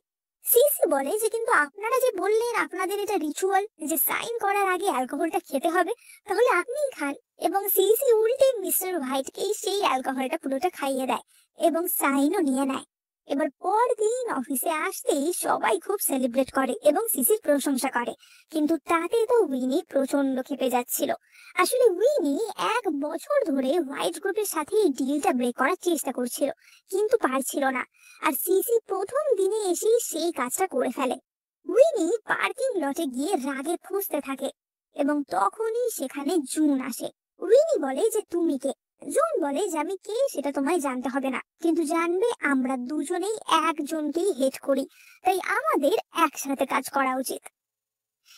সিসি বলে যে কিন্তু আপনারা যে বললেন আপনাদের এটা রিচুয়াল যে সাইন করার আগে অ্যালকোহলটা খেতে হবে, তাহলে আপনিই খান। এবং সিসি উল্টে মিস্টার হোয়াইটকে সেই অ্যালকোহলটা পুরোটা খাইয়ে দেয় এবং সাইনও নিয়ে নেয়। এবার পরদিন অফিসে আসতেই সবাই খুব সেলিব্রেট করে এবং সিসির প্রশংসা করে, কিন্তু তাতে তো উইনি প্রচন্ড ক্ষেপে যাচ্ছিল। আসলে উইনি 1 বছর ধরে হোয়াইট গ্রুপের সাথে এই ডিলটা ব্রেক করার চেষ্টা করছিল, কিন্তু পারছিল না। আর সিসি প্রথম দিনে এসেই সেই কাজটা করে ফেলে। উইনি পার্কিং লটে গিয়ে রাগে ফুঁসতে থাকে, এবং তখনই সেখানে জুন আসে। উইনি বলে যে তুমি কে? জুন বলে যে আমি কে সেটা তোমায় জানতে হবে না, কিন্তু জানবে আমরা দুজনেই একজনকেই হেট করি, তাই আমাদের একসাথে কাজ করা উচিত।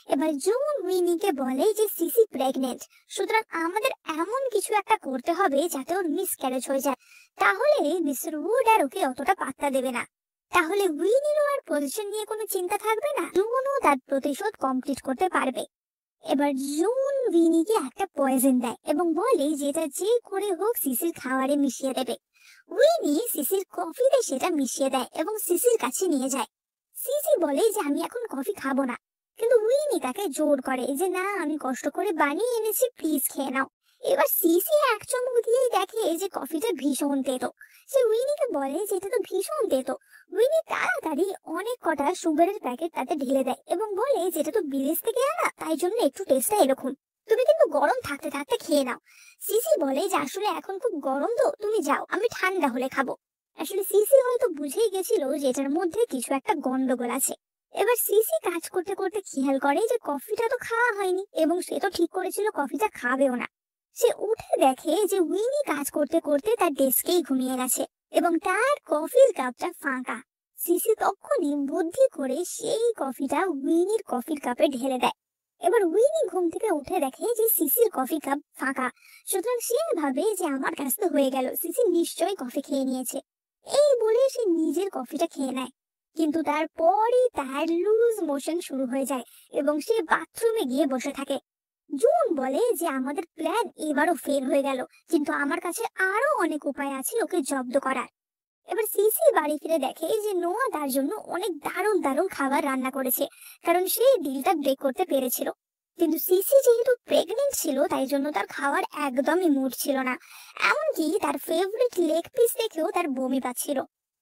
এবার জুন উইনিকে বলে যে সিসি প্রেগনেন্ট, সুতরাং আমাদের এমন কিছু একটা করতে হবে যাতে ওর মিসক্যারেজ হয়ে যায়, তাহলে মিস্টার উড আর ওকে অতটা পাত্তা দেবে না। তাহলে উইনিরও আর পজিশন নিয়ে কোনো চিন্তা থাকবে না, জুনও তার প্রতিশোধ কমপ্লিট করতে পারবে। এবার জুন উইনিকে একটা পয়জন দেয় এবং বলে যে এটা যে করে হোক সিসির খাবারে মিশিয়ে দেবে। উইনি সিসির কফিতে সেটা মিশিয়ে দেয় এবং সিসির কাছে নিয়ে যায়। সিসি বলে যে আমি এখন কফি খাবো না, কিন্তু উইনি তাকে জোর করে যে না, আমি কষ্ট করে বানিয়ে এনেছি, প্লিজ খেয়ে নাও। এবার সিসি এক চুমুক দিয়েই দেখে যে কফিটা ভীষণ তেতো। সে উইনিকে বলে যে এটা তো ভীষণ তেতো। উইনি তাড়াতাড়ি অনেক কটা সুগারের প্যাকেট তাতে ঢেলে দেয় এবং বলে যে এটা তো বিদেশ থেকে আনা, তাই জন্য একটু টেস্টটা এরকম, তুমি কিন্তু গরম থাকতে থাকতে খেয়ে নাও। সিসি বলে যে আসলে এখন খুব গরম তো, তুমি যাও, আমি ঠান্ডা হলে খাবো। আসলে সিসি হয়তো বুঝেই গেছিল যে এটার মধ্যে কিছু একটা গন্ডগোল আছে। এবার সিসি কাজ করতে করতে খেয়াল করে যে কফিটা তো খাওয়া হয়নি, এবং সে তো ঠিক করেছিল কফিটা খাবেও না। সে উঠে দেখে যে উইনি কাজ করতে করতে তার ডেস্কেই ঘুমিয়ে গেছে এবং তার কফির কাপটা ফাঁকা। সিসি তখনই বুদ্ধি করে সেই কফিটা উইনির কফির কাপে ঢেলে দেয়। এবার উইনি ঘুম থেকে উঠে দেখে যে সিসির কফি কাপ ফাঁকা, সুতরাং সে ভাবে যে আমার কাছ তো হয়ে গেল, সিসি নিশ্চয়ই কফি খেয়ে নিয়েছে। এই বলে সে নিজের কফিটা খেয়ে নেয়, কিন্তু তারপরই তার লুজ মোশন শুরু হয়ে যায় এবং সে বাথরুমে গিয়ে বসে থাকে। জুন বলে যে আমাদের প্ল্যান এবারও ফেল হয়ে গেল, কিন্তু আমার কাছে আরো অনেক উপায় আছে ওকে জব্দ করার। এবার সিসি বাড়ি ফিরে দেখে যে নোয়া তার জন্য অনেক দারুণ দারুণ খাবার রান্না করেছে, কারণ সে ডিলটা ব্রেক করতে পেরেছিল। কিন্তু সিসি যেহেতু প্রেগনেন্ট ছিল, তাই জন্য তার খাওয়ার একদমই মুড ছিল না, এমনকি তার ফেভারিট লেগ পিস দেখেও তার বমি পাচ্ছিল।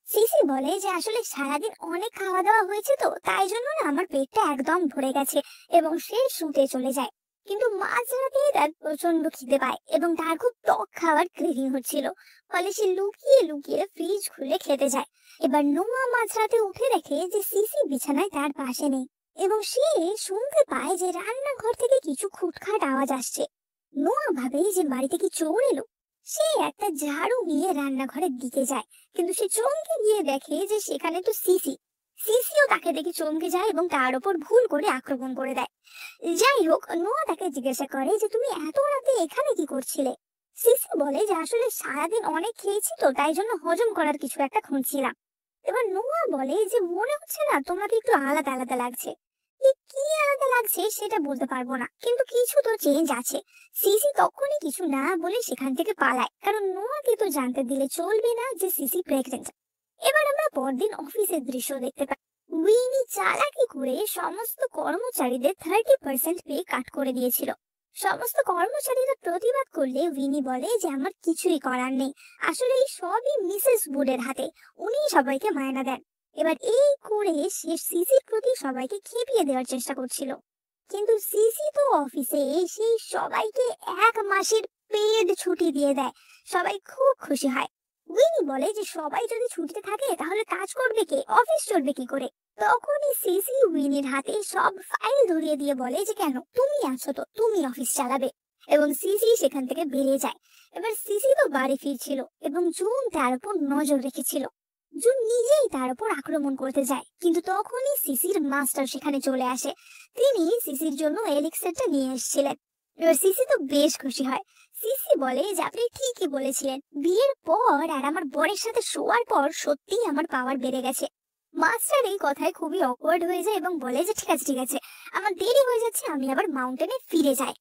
সিসি বলে যে আসলে সারাদিন অনেক খাওয়া দাওয়া হয়েছে তো তাই জন্য না আমার পেটটা একদম ভরে গেছে, এবং সে শুতে চলে যায়। কিন্তু মাঝরাতেই তার প্রচন্ড খিদে পায় এবং তার খুব টক খাওয়ার ক্রেভিং হচ্ছিল, ফলে সে লুকিয়ে লুকিয়ে ফ্রিজ খুলে খেতে যায়। এবার নোয়া মাঝরাতে উঠে দেখে যে সিসি বিছানায় তার পাশে নেই, এবং সে শুনতে পায় যে রান্নাঘর থেকে কিছু খুটখাট আওয়াজ আসছে। নোয়া ভাবে যে বাড়িতে কি চোর এলো। সে একটা ঝাড়ু নিয়ে রান্নাঘরের দিকে যায়, কিন্তু সে চমকে গিয়ে দেখে যে সেখানে তো সিসি। সিসিও তাকে দেখে চমকে যায় এবং তার উপর ভুল করে আক্রমণ করে দেয়। যাই হোক, নোয়া তাকে জিজ্ঞাসা করে যে তুমি এত রাতে এখানে কি করছিলে। সিসি বলে যে আসলে সারাদিন অনেক খেয়েছি তো তাই জন্য হজম করার কিছু একটা খুঁজছিলাম। এবার নোয়া বলে যে মনে হচ্ছে না তোমাকে একটু আলাদা আলাদা লাগছে। কি আলাদা লাগছে সেটা বলতে পারবো না, কিন্তু কিছু তো চেঞ্জ আছে। সিসি তখনই কিছু না বলে সেখান থেকে পালায়, কারণ নোয়াকে তো জানতে দিলে চলবে না যে সিসি প্রেগনেন্ট। এবার আমরা পরদিন অফিসের দৃশ্য দেখতে পাই। উইনি চালাকি করে সমস্ত কর্মচারীদের 30% পে কাট করে দিয়েছিল। সমস্ত কর্মচারীরা প্রতিবাদ করলে উইনি বলে যে আমার কিছুই করার নেই, আসলে এই সবই মিসেস বুডের হাতে, উনি সবাইকে মায়না দেন। এবার এই করে সে সিসির প্রতি সবাইকে খেপিয়ে দেওয়ার চেষ্টা করছিল, কিন্তু সিসি তো অফিসে এসে সবাইকে 1 মাসের পেড ছুটি দিয়ে দেয়। সবাই খুব খুশি হয়। উইনি বলে যে সবাই যদি ছুটিতে থাকে তাহলে কাজ করবে কে, অফিস চলবে কি করে। তখনই সিসি উইনির হাতে সব ফাইল ধরিয়ে দিয়ে বলে যে কেন, তুমি আছো তো, তুমি অফিস চালাবে। এবং সিসি সেখান থেকে বেরিয়ে যায়। এবার সিসি তো বাড়ি ফিরছিল এবং জুন তার উপর নজর রেখেছিল। জুন নিজেই তার উপর আক্রমণ করতে যায়, কিন্তু তখনই সিসির মাস্টার সেখানে চলে আসে। তিনি সিসির জন্য এলিক্সারটা নিয়ে এসেছিলেন। এবার সিসি তো বেশ খুশি হয়। সিসি বলে যে আপনি ঠিকই বলেছিলেন, বিয়ের পর আর আমার বরের সাথে শোয়ার পর সত্যিই আমার পাওয়ার বেড়ে গেছে। মাস্টার এই কথায় খুবই অকওয়ার্ড হয়ে যায় এবং বলে যে ঠিক আছে ঠিক আছে, আমার দেরি হয়ে যাচ্ছে, আমি আবার মাউন্টেনে ফিরে যাই।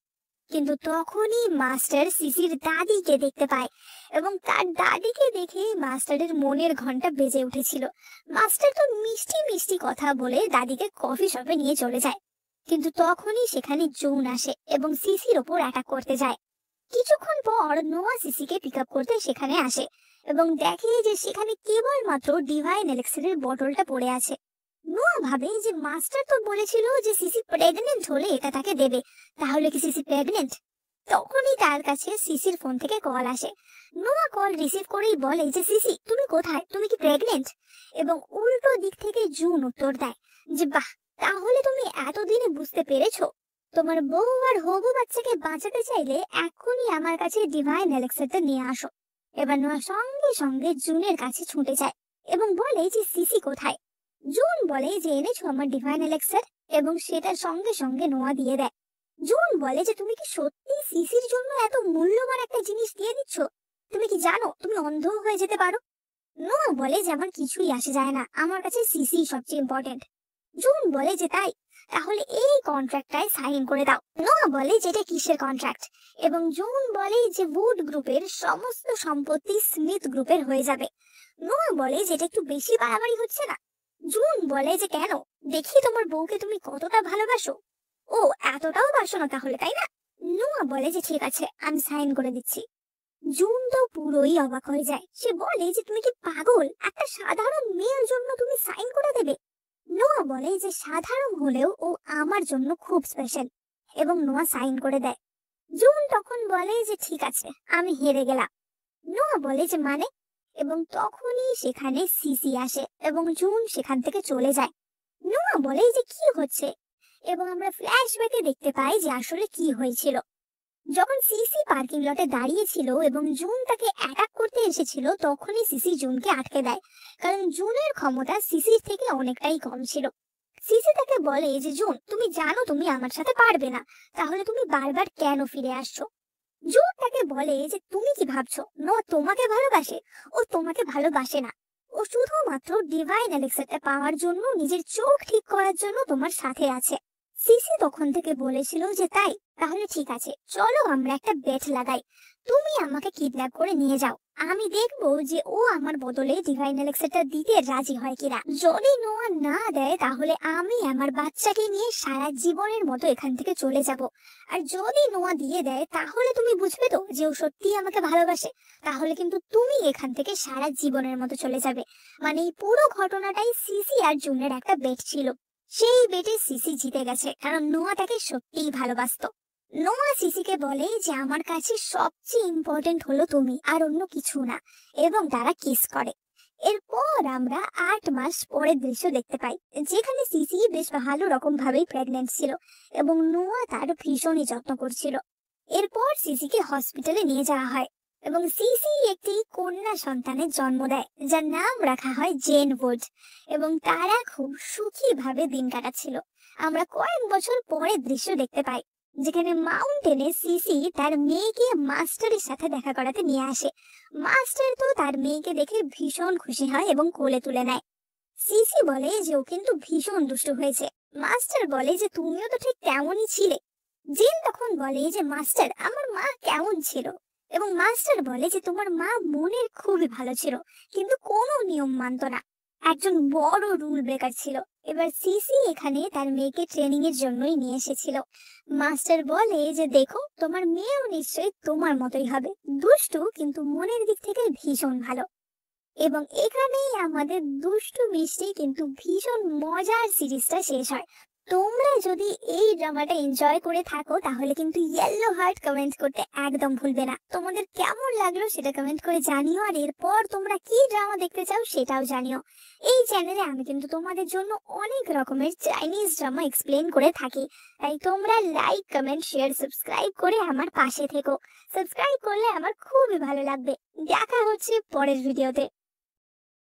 কিন্তু তখনই মাস্টার সিসির দাদিকে দেখতে পায়, এবং তার দাদিকে দেখে মাস্টারের মনের ঘন্টা বেজে উঠেছিল। মাস্টার তো মিষ্টি মিষ্টি কথা বলে দাদিকে কফি শপে নিয়ে চলে যায়। কিন্তু তখনই সেখানে জুন আসে এবং সিসির ওপর অ্যাটাক করতে যায়। কিছুক্ষণ পর নোয়া সিসিকে পিক আপ করতে সেখানে আসে এবং দেখে যে সেখানে কেবলমাত্র ডিভাইন এলেক্সিরের বোতলটা পড়ে আছে। নোয়া ভাবে যে মাস্টার তো বলেছিল যে সিসি প্রেগনেন্ট হলে এটা তাকে দেবে, তাহলে কি সিসি প্রেগনেন্ট? তখনই তার কাছে সিসির ফোন থেকে কল আসে। নোয়া কল রিসিভ করেই বলে যে সিসি তুমি কোথায়, তুমি কি প্রেগনেন্ট? এবং উল্টো দিক থেকে জুন উত্তর দেয় যে বাহ, তাহলে তুমি এতদিনে বুঝতে পেরেছো। তোমার বউ আর হবু বাচ্চাকে বাঁচাতে চাইলে এখনই আমার কাছে ডিভাইন এলেক্সারটা নিয়ে আসো। এবার নোয়া সঙ্গে সঙ্গে জুনের কাছে ছুটে যায় এবং বলে যে সিসি কোথায়। জুন বলে যে এনেছো আমার ডিভাইন এলেক্সার, এবং সেটা সঙ্গে সঙ্গে নোয়া দিয়ে দেয়। জুন বলে যে তুমি কি সত্যি সিসির জন্য এত মূল্যবান একটা জিনিস দিয়ে দিচ্ছ? তুমি কি জানো তুমি অন্ধ হয়ে যেতে পারো? নোয়া বলে যে আমার কিছুই আসে যায় না, আমার কাছে সিসি সবচেয়ে ইম্পর্টেন্ট। জুন বলে যে তাই, তাহলে এই কন্ট্রাক্টটায় সাইন করে দাও। নোয়া বলে যে এটা কিসের কন্ট্রাক্ট, এবং জুন বলে যে উড গ্রুপের সমস্ত সম্পত্তি স্মিথ গ্রুপের হয়ে যাবে। নোয়া বলে যে এটা একটু বেশি বাড়াবাড়ি হচ্ছে না? জুন বলে যে কেন, দেখি তোমার বউকে তুমি কতটা ভালোবাসো। ও এতটাও বাসো না তাহলে, তাই না? নোয়া বলে যে ঠিক আছে, আমি সাইন করে দিচ্ছি। জুন তো পুরোই অবাক হয়ে যায়। সে বলে যে তুমি কি পাগল, একটা সাধারণ মেয়ের জন্য তুমি সাইন করে দেবে? নোয়া বলে যে সাধারণ হলেও ও আমার জন্য খুব স্পেশাল, এবং নোয়া সাইন করে দেয়। জুন তখন বলে যে ঠিক আছে, আমি হেরে গেলাম। নোয়া বলে যে মানে, এবং তখনই সেখানে সিসি আসে এবং জুন সেখান থেকে চলে যায়। নোয়া বলে যে কি হচ্ছে, এবং আমরা ফ্ল্যাশব্যাকে দেখতে পাই যে আসলে কি হয়েছিল। যখন সিসি পার্কিং লটে দাঁড়িয়ে ছিল এবং জুন তাকে অ্যাটাক করতে এসেছিল, তখনই সিসি জুনকে আটকে দেয়, কারণ জুনের ক্ষমতা সিসির থেকে অনেকটাই কম ছিল। সিসি তাকে বলে যে জুন, তুমি জানো তুমি আমার সাথে পারবে না, তাহলে তুমি বারবার কেন ফিরে আসছো? জুন তাকে বলে যে তুমি কি ভাবছো নো তোমাকে ভালোবাসে? ও তোমাকে ভালোবাসে না, ও শুধুমাত্র ডিভাইন এলেক্সারটা পাওয়ার জন্য, নিজের চোখ ঠিক করার জন্য তোমার সাথে আছে। সিসি তখন থেকে বলেছিল যে তাই, তাহলে ঠিক আছে, চলো আমরা একটা বেট লাগাই। তুমি আমাকে কিডন্যাপ করে নিয়ে যাও, আমি দেখবো যে ও আমার বদলে ডিভাইন এলেক্সারটা দিতে রাজি হয় কিনা। যদি নোয়া না দেয় তাহলে আমি আমার বাচ্চাকে নিয়ে সারা জীবনের মতো এখান থেকে চলে যাব। আর যদি নোয়া দিয়ে দেয় তাহলে তুমি বুঝবে তো যে ও সত্যিই আমাকে ভালোবাসে। তাহলে কিন্তু তুমি এখান থেকে সারা জীবনের মতো চলে যাবে। মানে এই পুরো ঘটনাটাই সিসি আর জুনের একটা বেট ছিল। সেই বেটে সিসি জিতে গেছে, কারণ নোয়া তাকে সত্যিই ভালোবাসতো। নোয়া সিসিকে বলে যে আমার কাছে সবচেয়ে ইম্পর্টেন্ট হলো তুমি, আর অন্য কিছু না, এবং তারা কিস করে। এরপর আমরা 8 মাস পরের দৃশ্য দেখতে পাই, যেখানে সিসি বেশ ভালো রকম ভাবেই প্রেগনেন্ট ছিল এবং নোয়া তার ভীষণই যত্ন করছিল। এরপর সিসিকে হসপিটালে নিয়ে যাওয়া হয় এবং সিসি একটি কন্যা সন্তানের জন্ম দেয়, যার নাম রাখা হয় জেন উড, এবং তারা খুব সুখী ভাবে দিন কাটাচ্ছিল। আমরা কয়েক বছর পরের দৃশ্য দেখতে পাই, যেখানে মাউন্টেনে সিসি তার মেয়েকে মাস্টারের সাথে দেখা করাতে নিয়ে আসে। মাস্টার তো তার মেয়েকে দেখে ভীষণ খুশি হয় এবং কোলে তুলে নেয়। সিসি বলে যে ও কিন্তু ভীষণ দুষ্টু হয়েছে। মাস্টার বলে যে তুমিও তো ঠিক তেমনই ছিলে। জিন তখন বলে যে মাস্টার, আমার মা কেমন ছিল? এবং মাস্টার বলে যে তোমার মা মনের খুবই ভালো ছিল, কিন্তু কোনো নিয়ম মানতো না, একজন বড় রুল ব্রেকার ছিল। এবার সিসি এখানে তার মেয়েকে ট্রেনিং এর জন্যই নিয়ে এসেছিল। মাস্টার বলে যে দেখো, তোমার মেয়েও নিশ্চয়ই তোমার মতোই হবে, দুষ্টু কিন্তু মনের দিক থেকে ভীষণ ভালো। এবং এখানেই আমাদের দুষ্টু মিষ্টি কিন্তু ভীষণ মজার সিরিজটা শেষ হয়। তোমরা যদি এই ড্রামাটা এনজয় করে থাকো তাহলে কিন্তু ইয়েলো হার্ট কমেন্ট করতে একদম ভুলবে না। তোমাদের কেমন লাগলো সেটা কমেন্ট করে জানিও, আর এরপর তোমরা কি ড্রামা দেখতে চাও সেটাও জানিও। এই চ্যানেলে আমি কিন্তু তোমাদের জন্য অনেক রকমের চাইনিজ ড্রামা এক্সপ্লেন করে থাকি, তাই তোমরা লাইক, কমেন্ট, শেয়ার, সাবস্ক্রাইব করে আমার পাশে থেকো। সাবস্ক্রাইব করলে আমার খুবই ভালো লাগবে। দেখা হচ্ছে পরের ভিডিওতে।